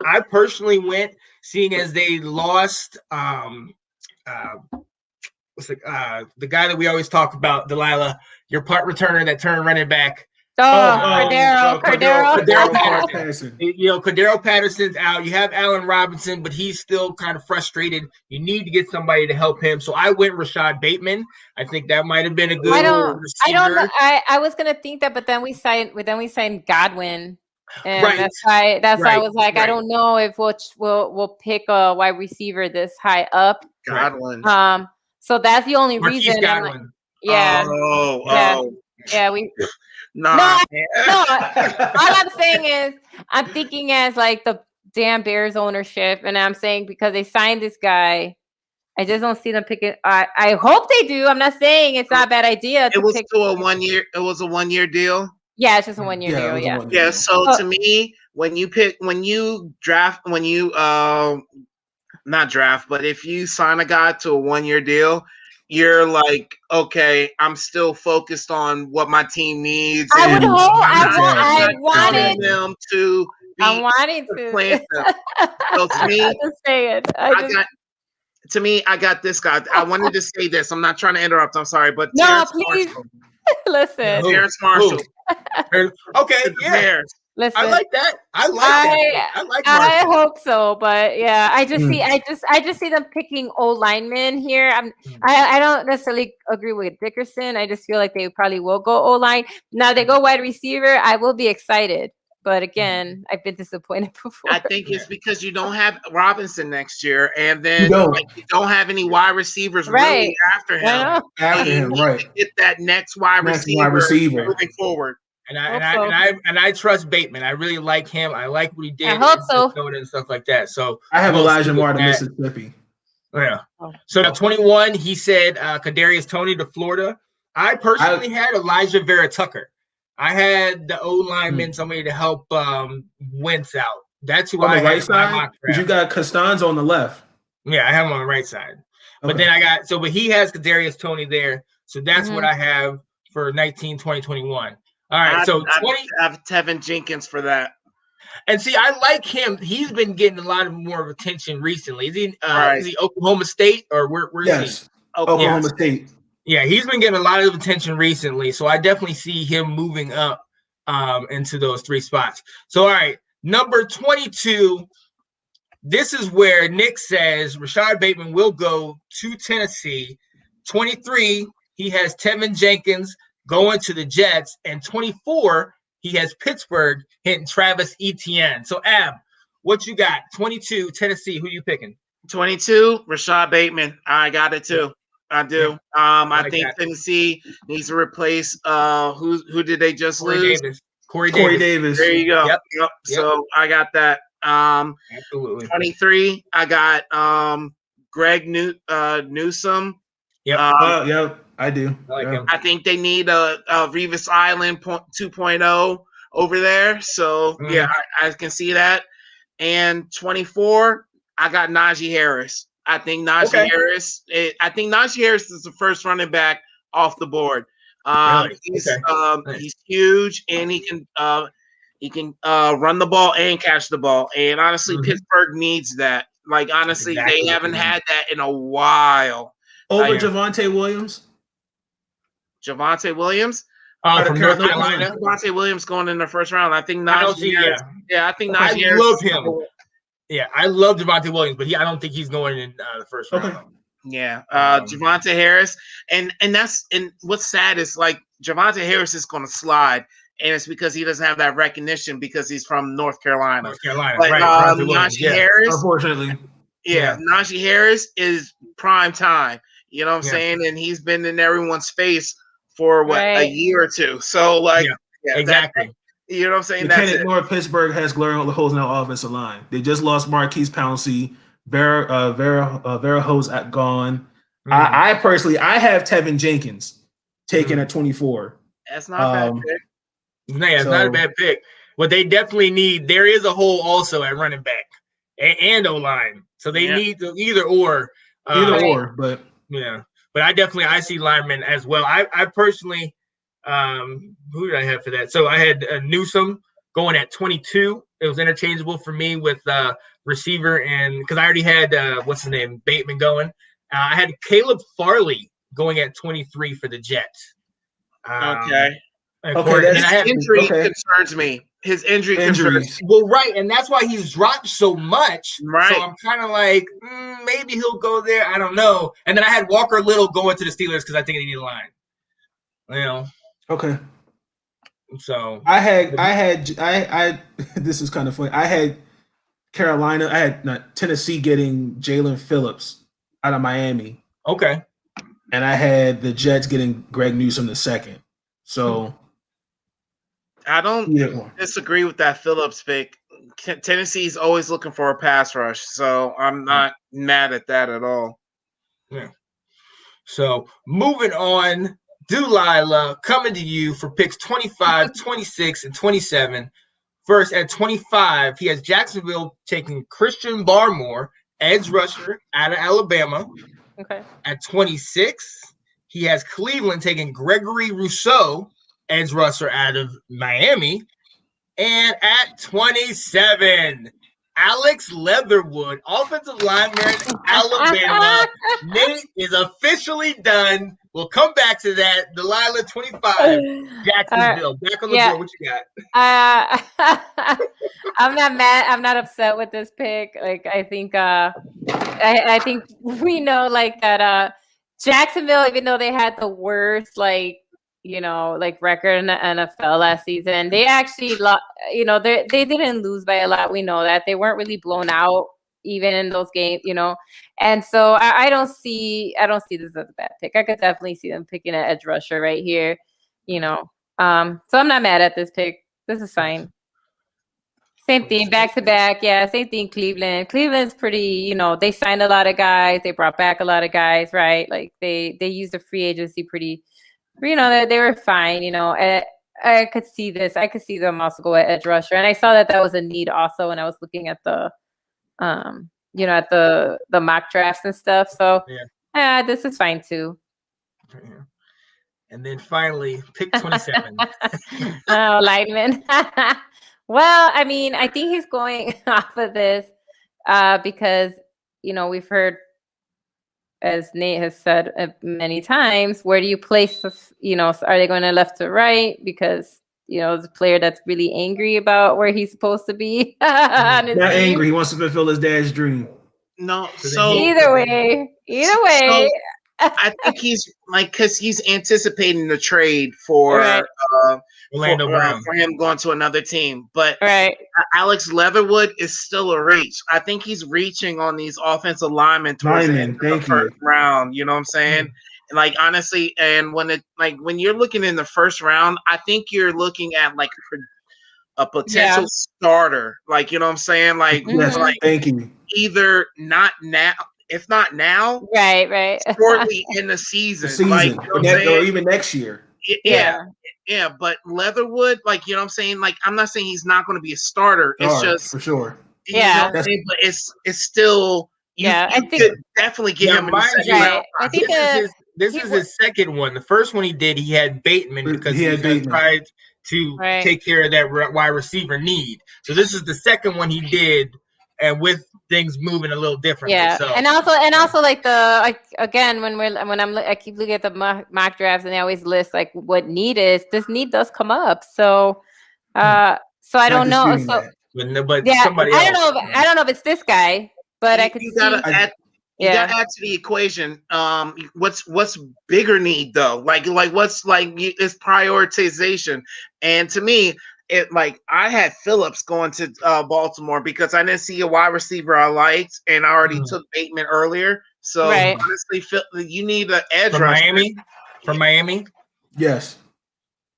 I personally went, seeing as they lost the guy that we always talk about, Delilah, your punt returner that turned running back. Cordero Patterson. Cordero Patterson's out. You have Allen Robinson, but he's still kind of frustrated. You need to get somebody to help him. So I went Rashad Bateman. I think that might have been a good receiver. I don't know. I was gonna think that, but then we signed Godwin. And that's why I was like, I don't know if we'll pick a wide receiver this high up. Godwin. So that's the only reason. Godwin. No. All I'm saying is, I'm thinking as like the damn Bears ownership, and I'm saying because they signed this guy, I just don't see them picking. I hope they do. I'm not saying it's not a bad idea. It was a 1 year. It was a 1 year deal. Yeah, it's just a 1 year deal. Yeah. So to me, not draft, but if you sign a guy to a 1 year deal, you're like, okay, I'm still focused on what my team needs. I would hope. I wanted them to. I wanted to. So to me, I got this guy. I wanted to say this. I'm not trying to interrupt. I'm sorry, but no, Terrence please Marshall. Listen. Terrence Marshall. Okay, yeah. Listen, I like that. I like Marshall. I hope so, but yeah, I just see them picking old linemen here. I don't necessarily agree with Dickerson. I just feel like they probably will go O line. Now they go wide receiver, I will be excited. But again, I've been disappointed before. I think it's because you don't have Robinson next year, and then you don't have any wide receivers really after him. Right. To get that next wide receiver moving forward. And I trust Bateman. I really like him. I like what he did. I hope so. And stuff like that. So I have Elijah Moore to Mississippi. Yeah. So at 21, he said Kadarius Toney to Florida. I personally had Elijah Vera Tucker. I had the O lineman, somebody to help Wentz out. That's who I had. Right side? Because you got Costanzo on the left. Yeah, I have him on the right side. Okay. But then but he has Kadarius Toney there. So that's what I have for 19, 20, 21. All right, so 20. I have Tevin Jenkins for that. And see, I like him. He's been getting a lot more of attention recently. Is he Oklahoma State or where's he? Oklahoma State. Yeah, he's been getting a lot of attention recently. So I definitely see him moving up into those three spots. So, all right, number 22. This is where Nick says Rashad Bateman will go to Tennessee. 23, he has Tevin Jenkins going to the Jets. And 24, he has Pittsburgh hitting Travis Etienne. So, Ab, what you got? 22, Tennessee. Who you picking? 22, Rashad Bateman. I got it too. I do. Yeah. I like think that. Tennessee needs to replace who did they just Corey lose? Davis. Corey Corey Davis. Davis. There you go. Yep. Yep. Yep. So I got that. Absolutely. 23. I got Greg Newsome. Yep. Yep, I do. I like him. I think they need a Revis Island 2.0 over there. So yeah, I can see that. And 24, I got Najee Harris. I think Najee Harris. I think Najee Harris is the first running back off the board. Really? He's Nice. he's huge, and he can run the ball and catch the ball. And honestly, Pittsburgh needs that. Like honestly, exactly they what haven't they had that in a while. Over Yeah. Javonte Williams. Javonte Williams. From North Carolina. Javonte Williams going in the first round. I think I don't Najee see. Harris. Yeah. I think I Najee Harris. love him. Yeah, I love Javonte Williams, but I don't think he's going in the first round. Okay. Yeah, Javonte Harris, and what's sad is like Javonte Harris is going to slide, and it's because he doesn't have that recognition because he's from North Carolina. North Carolina, But right? Najee Harris, Unfortunately, Najee Harris is prime time. You know what I'm saying? And he's been in everyone's face for a year or two. So like, exactly. You know what I'm saying? You That's can't it. ignore Pittsburgh has glaring holes in their offensive line. They just lost Marquise Pouncey. Vera Hose gone. I personally, I have Tevin Jenkins taken at 24. That's not a bad pick. No, it's not a bad pick. But they definitely need. There is a hole also at running back and O line, so they need to either or. But yeah. But I see linemen as well. I personally, who did I have for that? So I had Newsome going at 22. It was interchangeable for me with receiver, and because I already had what's his name, Bateman going. I had Caleb Farley going at 23 for the Jets. Okay. His injury concerns me. His injury concerns. Well, right, and that's why he's dropped so much. Right. So I'm kind of like, maybe he'll go there. I don't know. And then I had Walker Little going to the Steelers because I think they need a line. You know. Okay. So I had this is kind of funny. I had Carolina. I had Tennessee getting Jalen Phillips out of Miami. Okay. And I had the Jets getting Greg Newsome II. So I don't disagree with that Phillips pick. Tennessee's always looking for a pass rush, so I'm not mad at that at all. Yeah. So moving on, Delilah coming to you for picks 25, 26, and 27. First, at 25, he has Jacksonville taking Christian Barmore, edge rusher out of Alabama. Okay. At 26, he has Cleveland taking Gregory Rousseau, edge rusher out of Miami. And at 27, Alex Leatherwood, offensive lineman, Alabama. Nate is officially done. We'll come back to that. Delilah, 25, Jacksonville. Back on the board. What you got? I'm not mad. I'm not upset with this pick. Like, I think I think we know like that Jacksonville, even though they had the worst record in the NFL last season, they actually they didn't lose by a lot. We know that they weren't really blown out even in those games, and so I don't see this as a bad pick. I could definitely see them picking an edge rusher right here, so I'm not mad at this pick. This is fine. Same thing, back to back. Yeah, same thing. Cleveland's pretty, they signed a lot of guys. They brought back a lot of guys, right? Like they used the free agency pretty, they were fine, I could see this. I could see them also go at edge rusher. And I saw that was a need also when I was looking at the, at the mock drafts and stuff. So this is fine too. And then finally, pick 27. Oh, Lightman. Well, I mean, I think he's going off of this because, we've heard, as Nate has said many times, where do you place this? Are they going to left to right? Because, the player that's really angry about where he's supposed to be. Not angry. He wants to fulfill his dad's dream. No. So either way. I think he's like because he's anticipating the trade for Right. Orlando Brown. for him going to another team. But Right. Alex Leatherwood is still a reach. I think he's reaching on these offensive linemen towards the end of the first round. You know what I'm saying? Like honestly, and when you're looking in the first round, I think you're looking at like a potential starter. Like you know what I'm saying? Like Yes, like thank you. either not now, if not now, Right. shortly in the season. Like you know what I'm saying? Or even next year. Yeah, but Leatherwood, like you know what I'm saying, like I'm not saying he's not going to be a starter. It's just for sure. You know what I'm saying? But it's still you could definitely get him in the second round. I think this is his second one. The first one he did, he had Bateman because he tried to take care of that wide receiver need. So this is the second one he did, and with things moving a little differently. Yeah, so. and also like again I keep looking at the mock drafts and they always list like what need is. This need does come up, so I don't know. So but yeah, somebody else. I don't know if it's this guy, but I could see. You gotta add to the equation. What's bigger need though? Like what's like it's prioritization. And to me, I had Phillips going to Baltimore because I didn't see a wide receiver I liked, and I already took Bateman earlier. So honestly, you need an edge rusher. From Miami. Yes.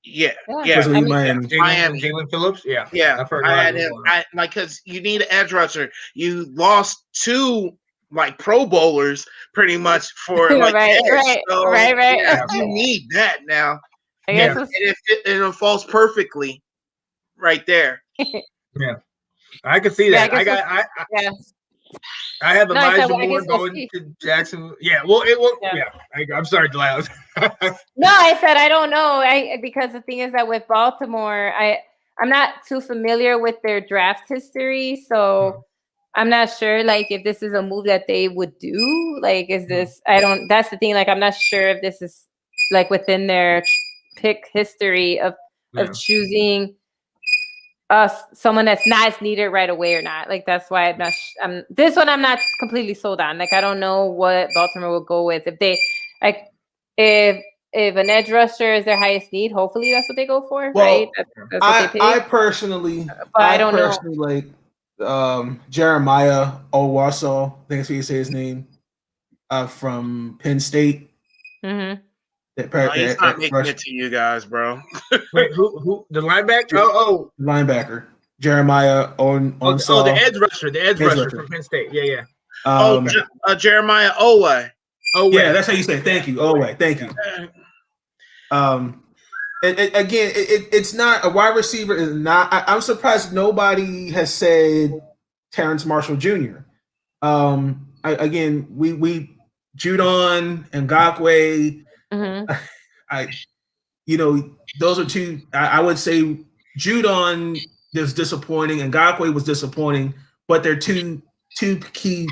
Yeah. Miami. Jalen Phillips. Yeah. I've heard I had him. Because you need an edge rusher. You lost 2 like Pro Bowlers pretty much for like right. Yeah, you need that now. I guess and it falls perfectly right there. Yeah, I can see that. I have Elijah Moore going to Jacksonville. Yeah, I'm sorry, Delilah. No, I said I don't know. Because the thing is that with Baltimore, I'm not too familiar with their draft history, so I'm not sure like if this is a move that they would do. Like, is this? That's the thing. Like, I'm not sure if this is like within their pick history of choosing someone that's not needed right away or not. Like, that's why I'm not. This one I'm not completely sold on. Like, I don't know what Baltimore will go with if they like if an edge rusher is their highest need. Hopefully, that's what they go for, right? That's what they pick. I personally like Jeremiah Owasso. I think that's how you say his name. From Penn State. Mm-hmm. He's not making it to you guys, bro. Wait, who? The linebacker? Linebacker. Jeremiah Owasso. The edge rusher. The edge rusher from Penn State. Yeah. Jeremiah Owe. Yeah, that's how you say it. Thank you. Owe. Thank you. It's not a wide receiver. Is not. I'm surprised nobody has said Terrence Marshall Jr. We Judon and Ngakwe. Those are 2. I would say Judon is disappointing and Ngakwe was disappointing, but they're two key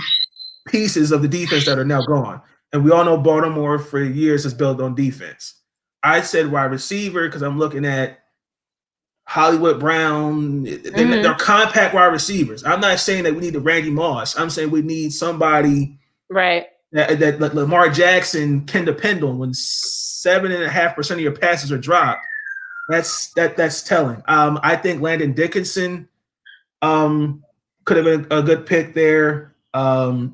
pieces of the defense that are now gone. And we all know Baltimore for years has built on defense. I said wide receiver because I'm looking at Hollywood Brown. They're compact wide receivers. I'm not saying that we need a Randy Moss. I'm saying we need somebody that Lamar Jackson can depend on when 7.5% of your passes are dropped. That's telling. I think Landon Dickinson could have been a good pick there. Either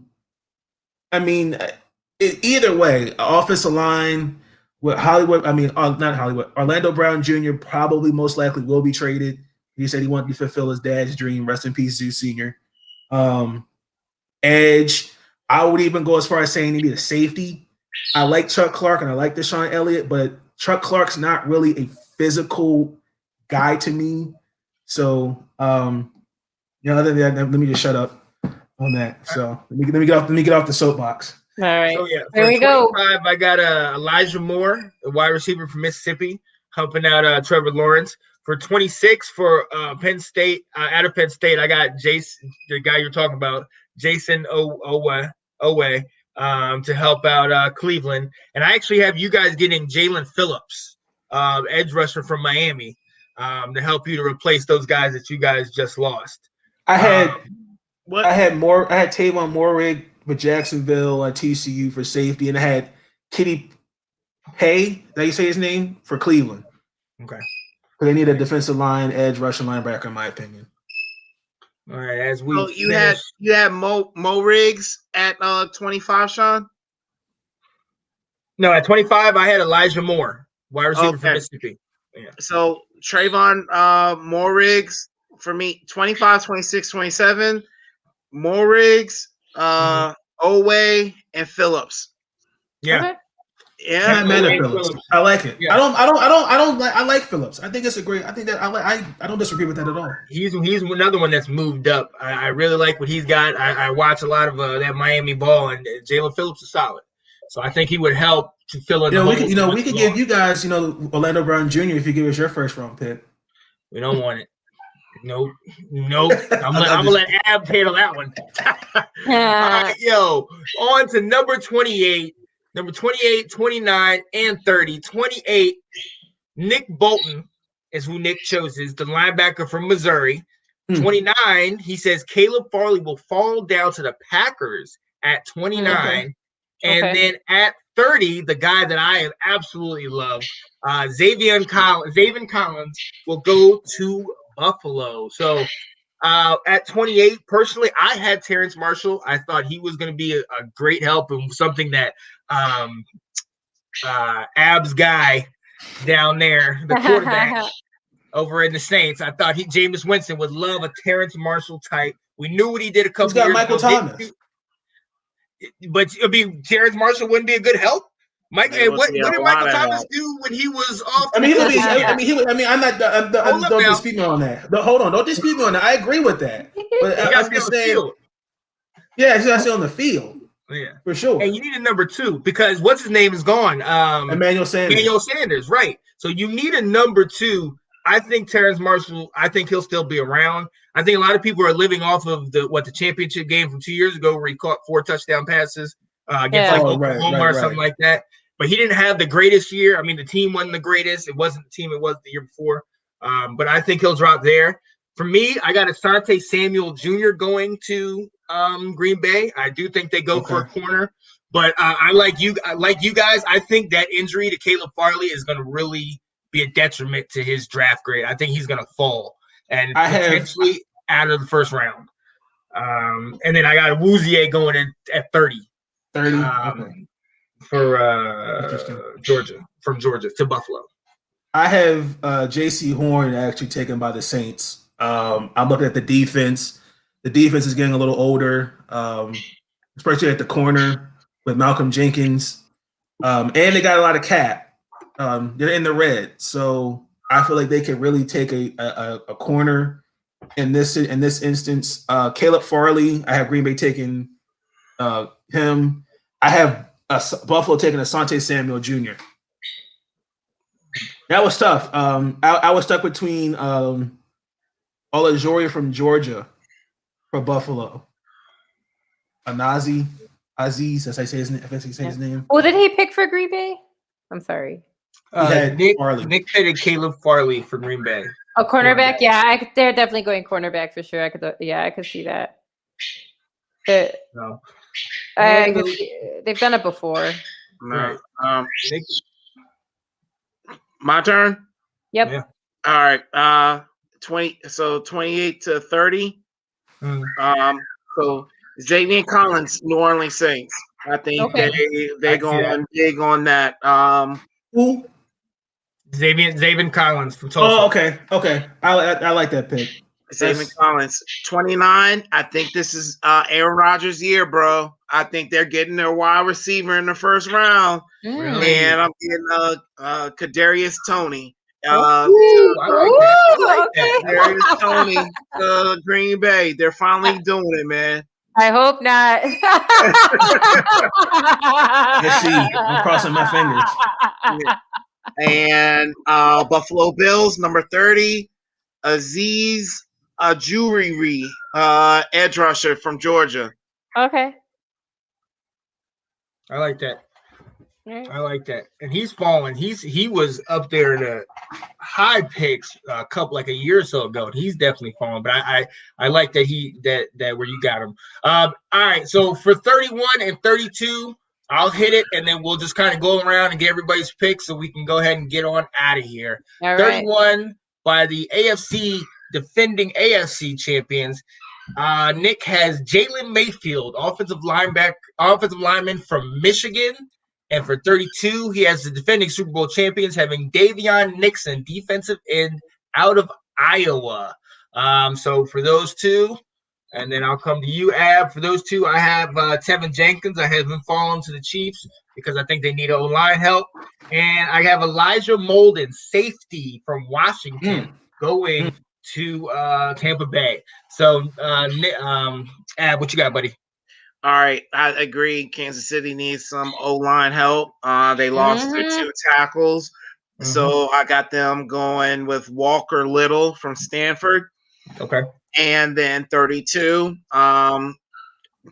way, offensive line with Hollywood. Not Hollywood. Orlando Brown Jr. probably most likely will be traded. He said he wanted to fulfill his dad's dream. Rest in peace, Zeus Sr. Edge. I would even go as far as saying he need a safety. I like Chuck Clark and I like Deshaun Elliott, but Chuck Clark's not really a physical guy to me. So, other than that, let me just shut up on that. So let me get off the soapbox. All right. So there we go. I got Elijah Moore, a wide receiver from Mississippi, helping out Trevor Lawrence. For 26 for Penn State, out of Penn State, I got Jason, the guy you're talking about, Jason Owe, to help out Cleveland. And I actually have you guys getting Jalen Phillips, edge rusher from Miami, to help you to replace those guys that you guys just lost. I had Tavon Moorrig with Jacksonville at TCU for safety, and I had Kitty Pay, that you say his name, for Cleveland. Okay. They need a defensive line, edge, rushing linebacker, in my opinion. All right. As we So you had Mo Riggs at 25, Sean? No, at 25, I had Elijah Moore, wide receiver from Okay. Mississippi. Yeah. So Trayvon Mo Riggs for me, 25, 26, 27. Mo Riggs, Oweh, and Phillips. Yeah. Okay. Yeah. I'm not mad at Phillips. I like it. Yeah. I like Phillips. I think it's a great. I think that I don't disagree with that at all. He's another one that's moved up. I really like what he's got. I watch a lot of that Miami ball, and Jalen Phillips is solid. So I think he would help to fill in. We could give you guys, Orlando Brown Jr. if you give us your first round pick. We don't want it. Nope. I'm gonna let Ab handle that one. All right, on to number 28. Number 28, 29, and 30. 28, Nick Bolton is who Nick chooses, the linebacker from Missouri. 29, he says Caleb Farley will fall down to the Packers at 29. Okay. And then at 30, the guy that I absolutely love, Zaven Collins will go to Buffalo. So at 28, personally, I had Terrence Marshall. I thought he was going to be a great help and something that Ab's guy down there, the quarterback over in the Saints, I thought Jameis Winston would love a Terrence Marshall type. We knew what he did a couple years ago. Michael Thomas. But Terrence Marshall wouldn't be a good help. What did Michael Thomas do when he was off? I'm not. Don't dispute me on that. Hold on, don't dispute me on that. I agree with that. But I'm just saying. Yeah, he's not still on the field. Yeah, for sure. And you need a number 2 because what's his name is gone. Emmanuel Sanders. Emmanuel Sanders, right? So you need a number 2. I think Terrence Marshall. I think he'll still be around. I think a lot of people are living off of the championship game from 2 years ago where he caught 4 touchdown passes against Oklahoma or something like that. But he didn't have the greatest year. I mean, the team wasn't the greatest. It wasn't the team it was the year before. But I think he'll drop there. For me, I got Asante Samuel Jr. going to Green Bay. I do think they go for a corner. But I like you guys. I think that injury to Caleb Farley is going to really be a detriment to his draft grade. I think he's going to fall and potentially out of the first round. And then I got Woozier going in at 30. 30. For Georgia to Buffalo. I have J.C. Horn actually taken by the Saints. I'm looking at the defense. The defense is getting a little older, especially at the corner with Malcolm Jenkins. And they got a lot of cap. They're in the red. So I feel like they could really take a corner in this instance. Caleb Farley, I have Green Bay taking him. I have Buffalo taking Asante Samuel Jr. That was tough. I was stuck between Olajuwon from Georgia for Buffalo. Aziz, as I say his name. If I say his name. Who did he pick for Green Bay? I'm sorry. Nick picked Caleb Farley for Green Bay. A cornerback? Yeah, they're definitely going cornerback for sure. I could see that. No. They've done it before. No. My turn. Yep. Yeah. All right. 28 to 30. So Xavier Collins, New Orleans Saints. I think they're going big on that. Who? Xavier Collins from Tulsa. Oh, okay. I like that pick. Xavier Collins, 29. I think this is Aaron Rodgers' year, bro. I think they're getting their wide receiver in the first round, and I'm getting Kadarius Toney. I like that. Kadarius Toney, Green Bay. They're finally doing it, man. I hope not. Let's see. I'm crossing my fingers. And Buffalo Bills, number 30, Aziz Juriri, edge rusher from Georgia. Okay. I like that. Right. I like that. And he's fallen. He was up there in the high picks a year or so ago. He's definitely fallen. But I like that that where you got him. All right. So for 31 and 32, I'll hit it, and then we'll just kind of go around and get everybody's picks so we can go ahead and get on out of here. All right. 31 by the defending AFC champions. Nick has Jalen Mayfield, offensive lineman from Michigan. And for 32, he has the defending Super Bowl champions having Davion Nixon, defensive end out of Iowa. So for those two, and then I'll come to you, Ab. For those two, I have Tevin Jenkins. I have him falling to the Chiefs because I think they need O-line help. And I have Elijah Molden, safety from Washington, going to Tampa Bay. So, Ab, what you got, buddy? All right, I agree. Kansas City needs some O-line help. They lost their 2 tackles. So I got them going with Walker Little from Stanford. Okay. And then 32,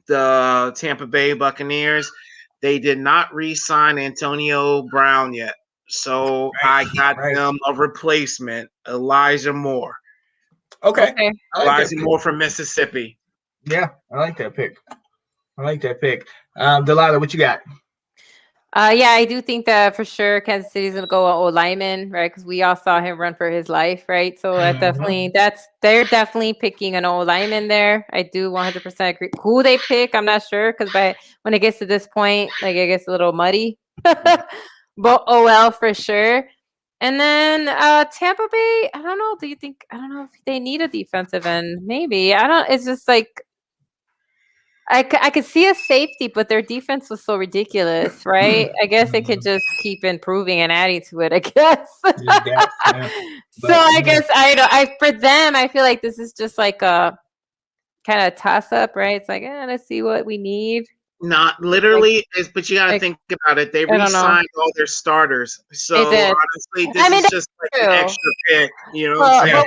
the Tampa Bay Buccaneers, they did not re-sign Antonio Brown yet. So I got them a replacement, Elijah Moore. Okay. Elijah Moore from Mississippi. Yeah, I like that pick. Delilah, what you got? Yeah, I do think that for sure Kansas City's gonna go on lineman, right? Because we all saw him run for his life, right? So they're definitely picking an old lineman there. I do 100% agree. Who they pick, I'm not sure, because when it gets to this point, like it gets a little muddy. But OL for sure. And then Tampa Bay, I don't know. I don't know if they need a defensive end. Maybe. It's just like I could see a safety, but their defense was so ridiculous, right? I guess they could just keep improving and adding to it, I guess. So I guess for them, I feel like this is just like a kind of toss up, right? It's like, let's see what we need. Not literally, but you got to think about it. They re-signed all their starters. So honestly, this is just like an extra pick. You know what I'm saying?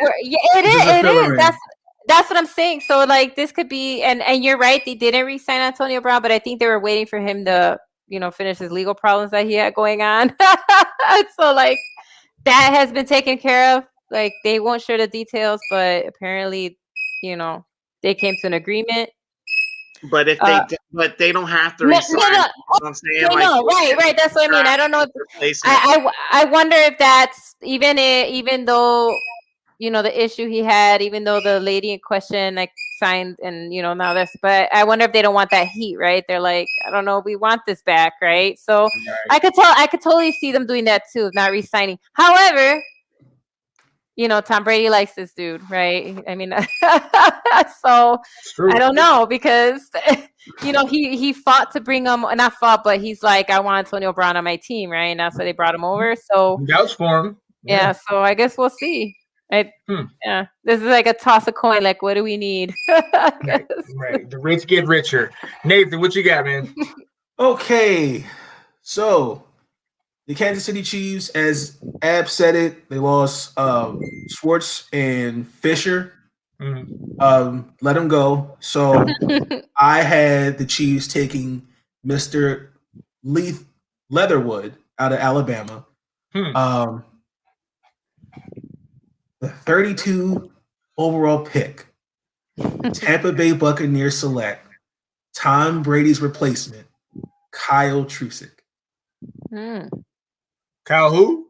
It is. That's what I'm saying. So like this could be, and you're right, they didn't re-sign Antonio Brown, but I think they were waiting for him to, finish his legal problems that he had going on. So like that has been taken care of. Like they won't share the details, but apparently, they came to an agreement. But if they don't have to resign. You know what I'm saying? Right. That's what I mean. I don't know. I wonder if that's even though the issue he had, even though the lady in question like signed and now this, but I wonder if they don't want that heat, right? They're like, I don't know, we want this back, right? So I could totally see them doing that too, not re-signing. However, Tom Brady likes this dude, right? I mean, so I don't know because he fought to bring him, not fought, but he's like, I want Antonio Brown on my team, right? And that's why they brought him over. So vouch for him. Yeah, so I guess we'll see. Yeah, this is like a toss a coin. Like, what do we need? Right. The rich get richer. Nathan, what you got, man? Okay, so the Kansas City Chiefs, as Ab said it, they lost Schwartz and Fisher. Let them go. So I had the Chiefs taking Mr. Leatherwood out of Alabama. The 32 overall pick, Tampa Bay Buccaneers select Tom Brady's replacement, Kyle Trusick. Kyle who?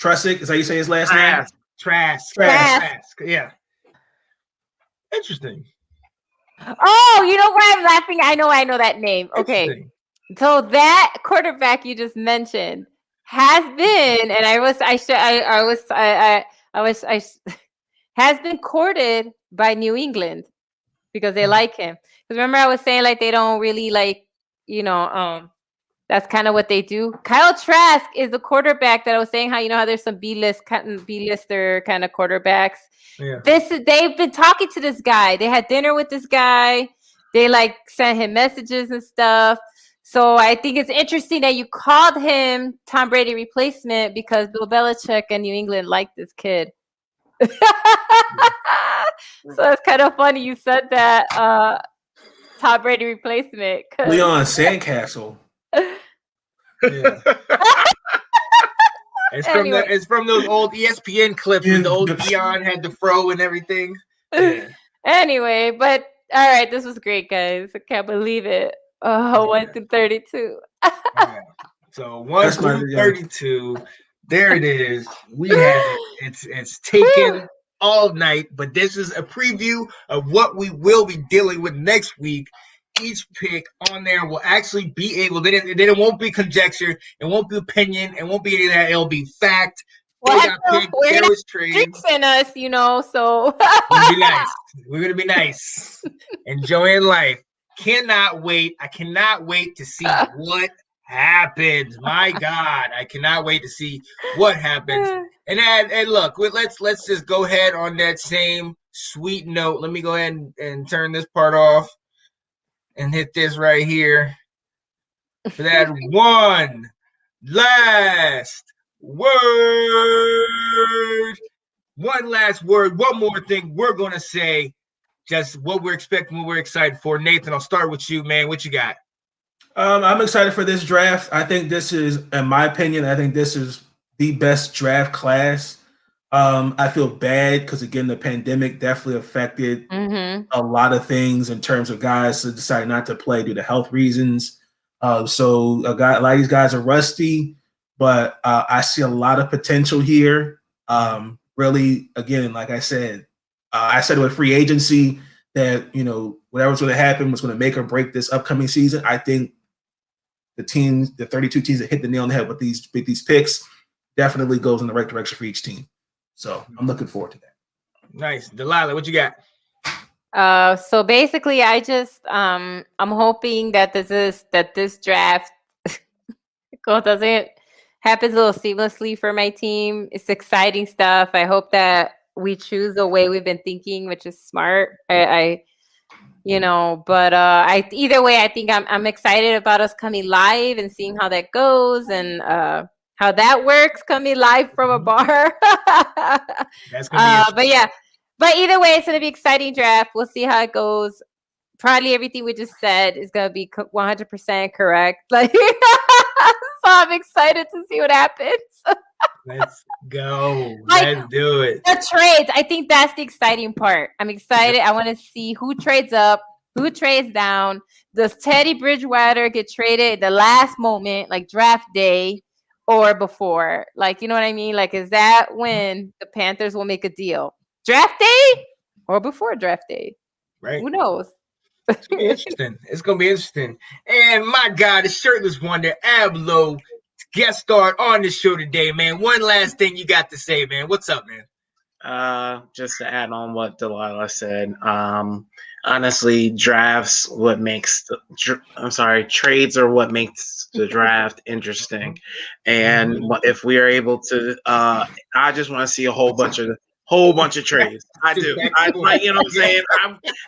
Trusick, is that how you say his last name? Trask. Yeah. Interesting. Oh, you know why I'm laughing? I know that name. Okay. So that quarterback you just mentioned has been, and has been courted by New England because they like him. Because remember I was saying like they don't really like, that's kind of what they do. Kyle Trask is the quarterback that I was saying how there's some B-lister kind of quarterbacks. Yeah. They've been talking to this guy. They had dinner with this guy. They like sent him messages and stuff. So I think it's interesting that you called him Tom Brady replacement because Bill Belichick and New England like this kid. So it's kind of funny you said that Tom Brady replacement. Leon Sandcastle. Yeah. It's from those old ESPN clips when the old Dion had the fro and everything. Yeah. Anyway, but all right, this was great, guys. I can't believe it. 1 through 32. All right. So 1 That's my- through 32. There it is. We have it. It's taken all night, but this is a preview of what we will be dealing with next week. Each pick on there will actually be able. Then it won't be conjecture. It won't be opinion. It won't be any of that. It'll be fact. They got picked. There was trades. Drinks in us, so We're gonna be nice. We're gonna be nice. Enjoying life. Cannot wait. I cannot wait to see what happens. My God, I cannot wait to see what happens. And look, let's just go ahead on that same sweet note. Let me go ahead and turn this part off and hit this right here for that one last word. One last word. One more thing we're gonna say. Just what we're expecting, what we're excited for. Nathan, I'll start with you, man. What you got? I'm excited for this draft. I think this is, in my opinion, this is the best draft class. I feel bad because, again, the pandemic definitely affected a lot of things in terms of guys who decided not to play due to health reasons. So a lot of these guys are rusty, but I see a lot of potential here. Really, again, like I said with free agency that, whatever's going to happen was going to make or break this upcoming season. I think the 32 teams that hit the nail on the head with these picks definitely goes in the right direction for each team. So I'm looking forward to that. Nice. Delilah, what you got? So basically I just I'm hoping that this draft doesn't happens a little seamlessly for my team. It's exciting stuff. I hope that we choose the way we've been thinking, which is smart. But either way, I think I'm excited about us coming live and seeing how that goes and how that works coming live from a bar. That's gonna be but either way, it's gonna be exciting draft. We'll see how it goes. Probably everything we just said is gonna be 100% correct. So I'm excited to see what happens. Let's go. Let's do it. The trades. I think that's the exciting part. I'm excited. I want to see who trades up, who trades down. Does Teddy Bridgewater get traded at the last moment, like draft day, or before? Like, you know what I mean? Like, is that when the Panthers will make a deal? Draft day or before draft day? Right. Who knows? It's gonna be interesting. It's gonna be interesting. And my God, the shirtless wonder, Ablo, guest star on the show today, man. One last thing you got to say, man. What's up, man? Just to add on what Delilah said, honestly, trades are what makes the draft interesting. And if we are able to, I just want to see a whole bunch of trades. I do. I like, you know what I'm saying?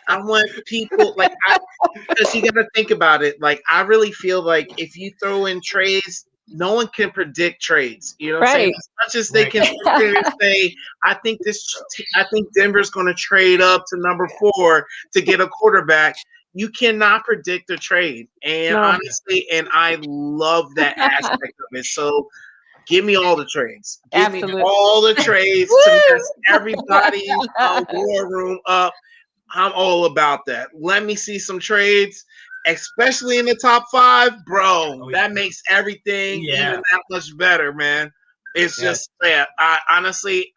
I want people because you got to think about it. Like, I really feel like if you throw in trades, no one can predict trades. You know what I'm saying? As much as they can say, I think Denver's going to trade up to number 4 to get a quarterback. You cannot predict a trade. And honestly, and I love that aspect of it. So give me all the trades. Give me all the trades to mess everybody's war room up. I'm all about that. Let me see some trades, especially in the top 5, bro. That makes everything even that much better, man. It's just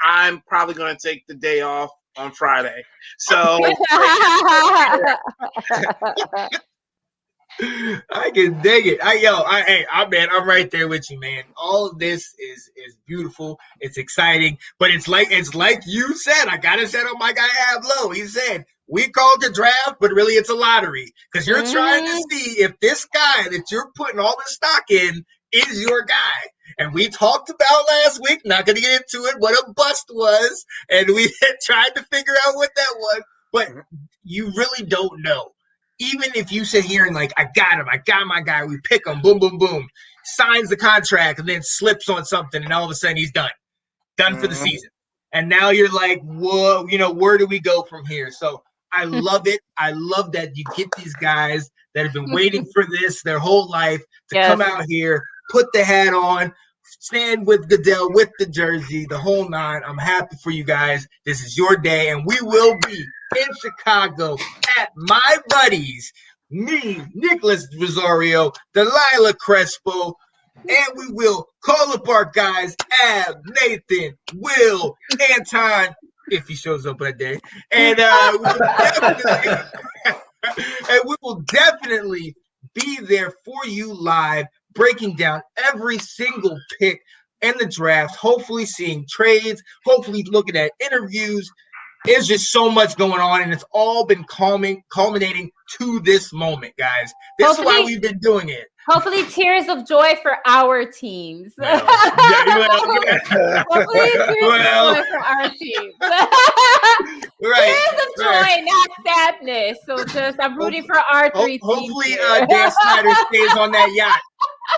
I'm probably going to take the day off on Friday. So I can dig it. I'm right there with you, man. All of this is beautiful. It's exciting, but it's like you said. I gotta set on my guy Ablo. He said we called the draft, but really it's a lottery because you're trying to see if this guy that you're putting all this stock in is your guy. And we talked about last week. Not gonna get into it. What a bust was, and we tried to figure out what that was, but you really don't know. Even if you sit here and like, I got him, I got my guy, we pick him, boom, boom, boom, signs the contract and then slips on something and all of a sudden he's done for the season. And now you're like, whoa, where do we go from here? So I love it. I love that you get these guys that have been waiting for this their whole life to come out here, put the hat on, stand with Goodell, with the jersey, the whole 9. I'm happy for you guys. This is your day, and we will be in Chicago at my buddies me, Nicholas Rosario, Delilah Crespo, and we will call up our guys, Ab, Nathan, Will, Anton, if he shows up that day, and we will definitely be there for you live, breaking down every single pick in the draft, hopefully seeing trades, hopefully looking at interviews. There's just so much going on, and it's all been culminating to this moment, guys. This is why we've been doing it. Hopefully, tears of joy for our teams. Hopefully, tears of joy for our teams. Tears of joy, not sadness. So I'm rooting for our three teams. Hopefully, Dan Snyder stays on that yacht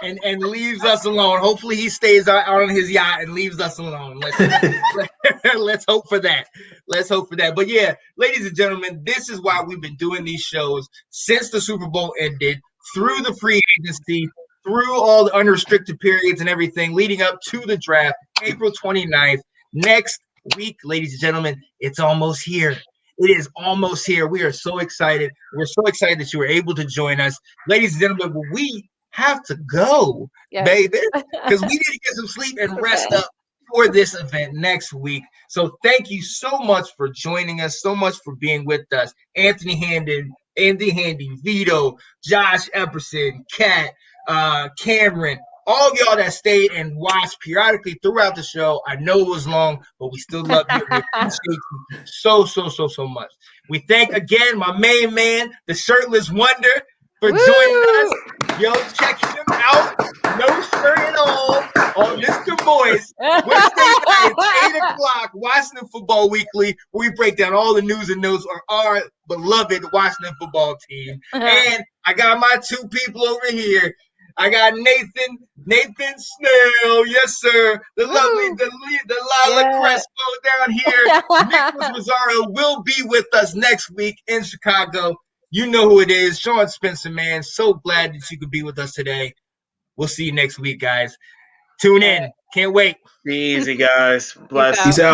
and leaves us alone. Hopefully, he stays out on his yacht and leaves us alone. Let's hope for that. Let's hope for that. But yeah, ladies and gentlemen, this is why we've been doing these shows since the Super Bowl ended, through the free agency, through all the unrestricted periods and everything leading up to the draft, April 29th. Next week, ladies and gentlemen, it's almost here. It is almost here. We are so excited. We're so excited that you were able to join us. Ladies and gentlemen, we have to go, baby, because we need to get some sleep and rest up for this event next week. So thank you so much for joining us, so much for being with us. Anthony Handy, Vito, Josh Epperson, Kat, Cameron, all of y'all that stayed and watched periodically throughout the show. I know it was long, but we still love you. We appreciate you so much. We thank again my main man, the Shirtless Wonder, for joining us. Yo, check him out. No shirt at all on Mr. Voice. Wednesday nights, 8 o'clock, Washington Football Weekly, where we break down all the news and notes on our beloved Washington football team. And I got my two people over here. I got Nathan Snell, yes sir. The lovely Delilah Crespo down here. Nicholas Rosario will be with us next week in Chicago. You know who it is, Sean Spencer, man. So glad that you could be with us today. We'll see you next week, guys. Tune in. Can't wait. Be easy, guys. Bless. Peace out.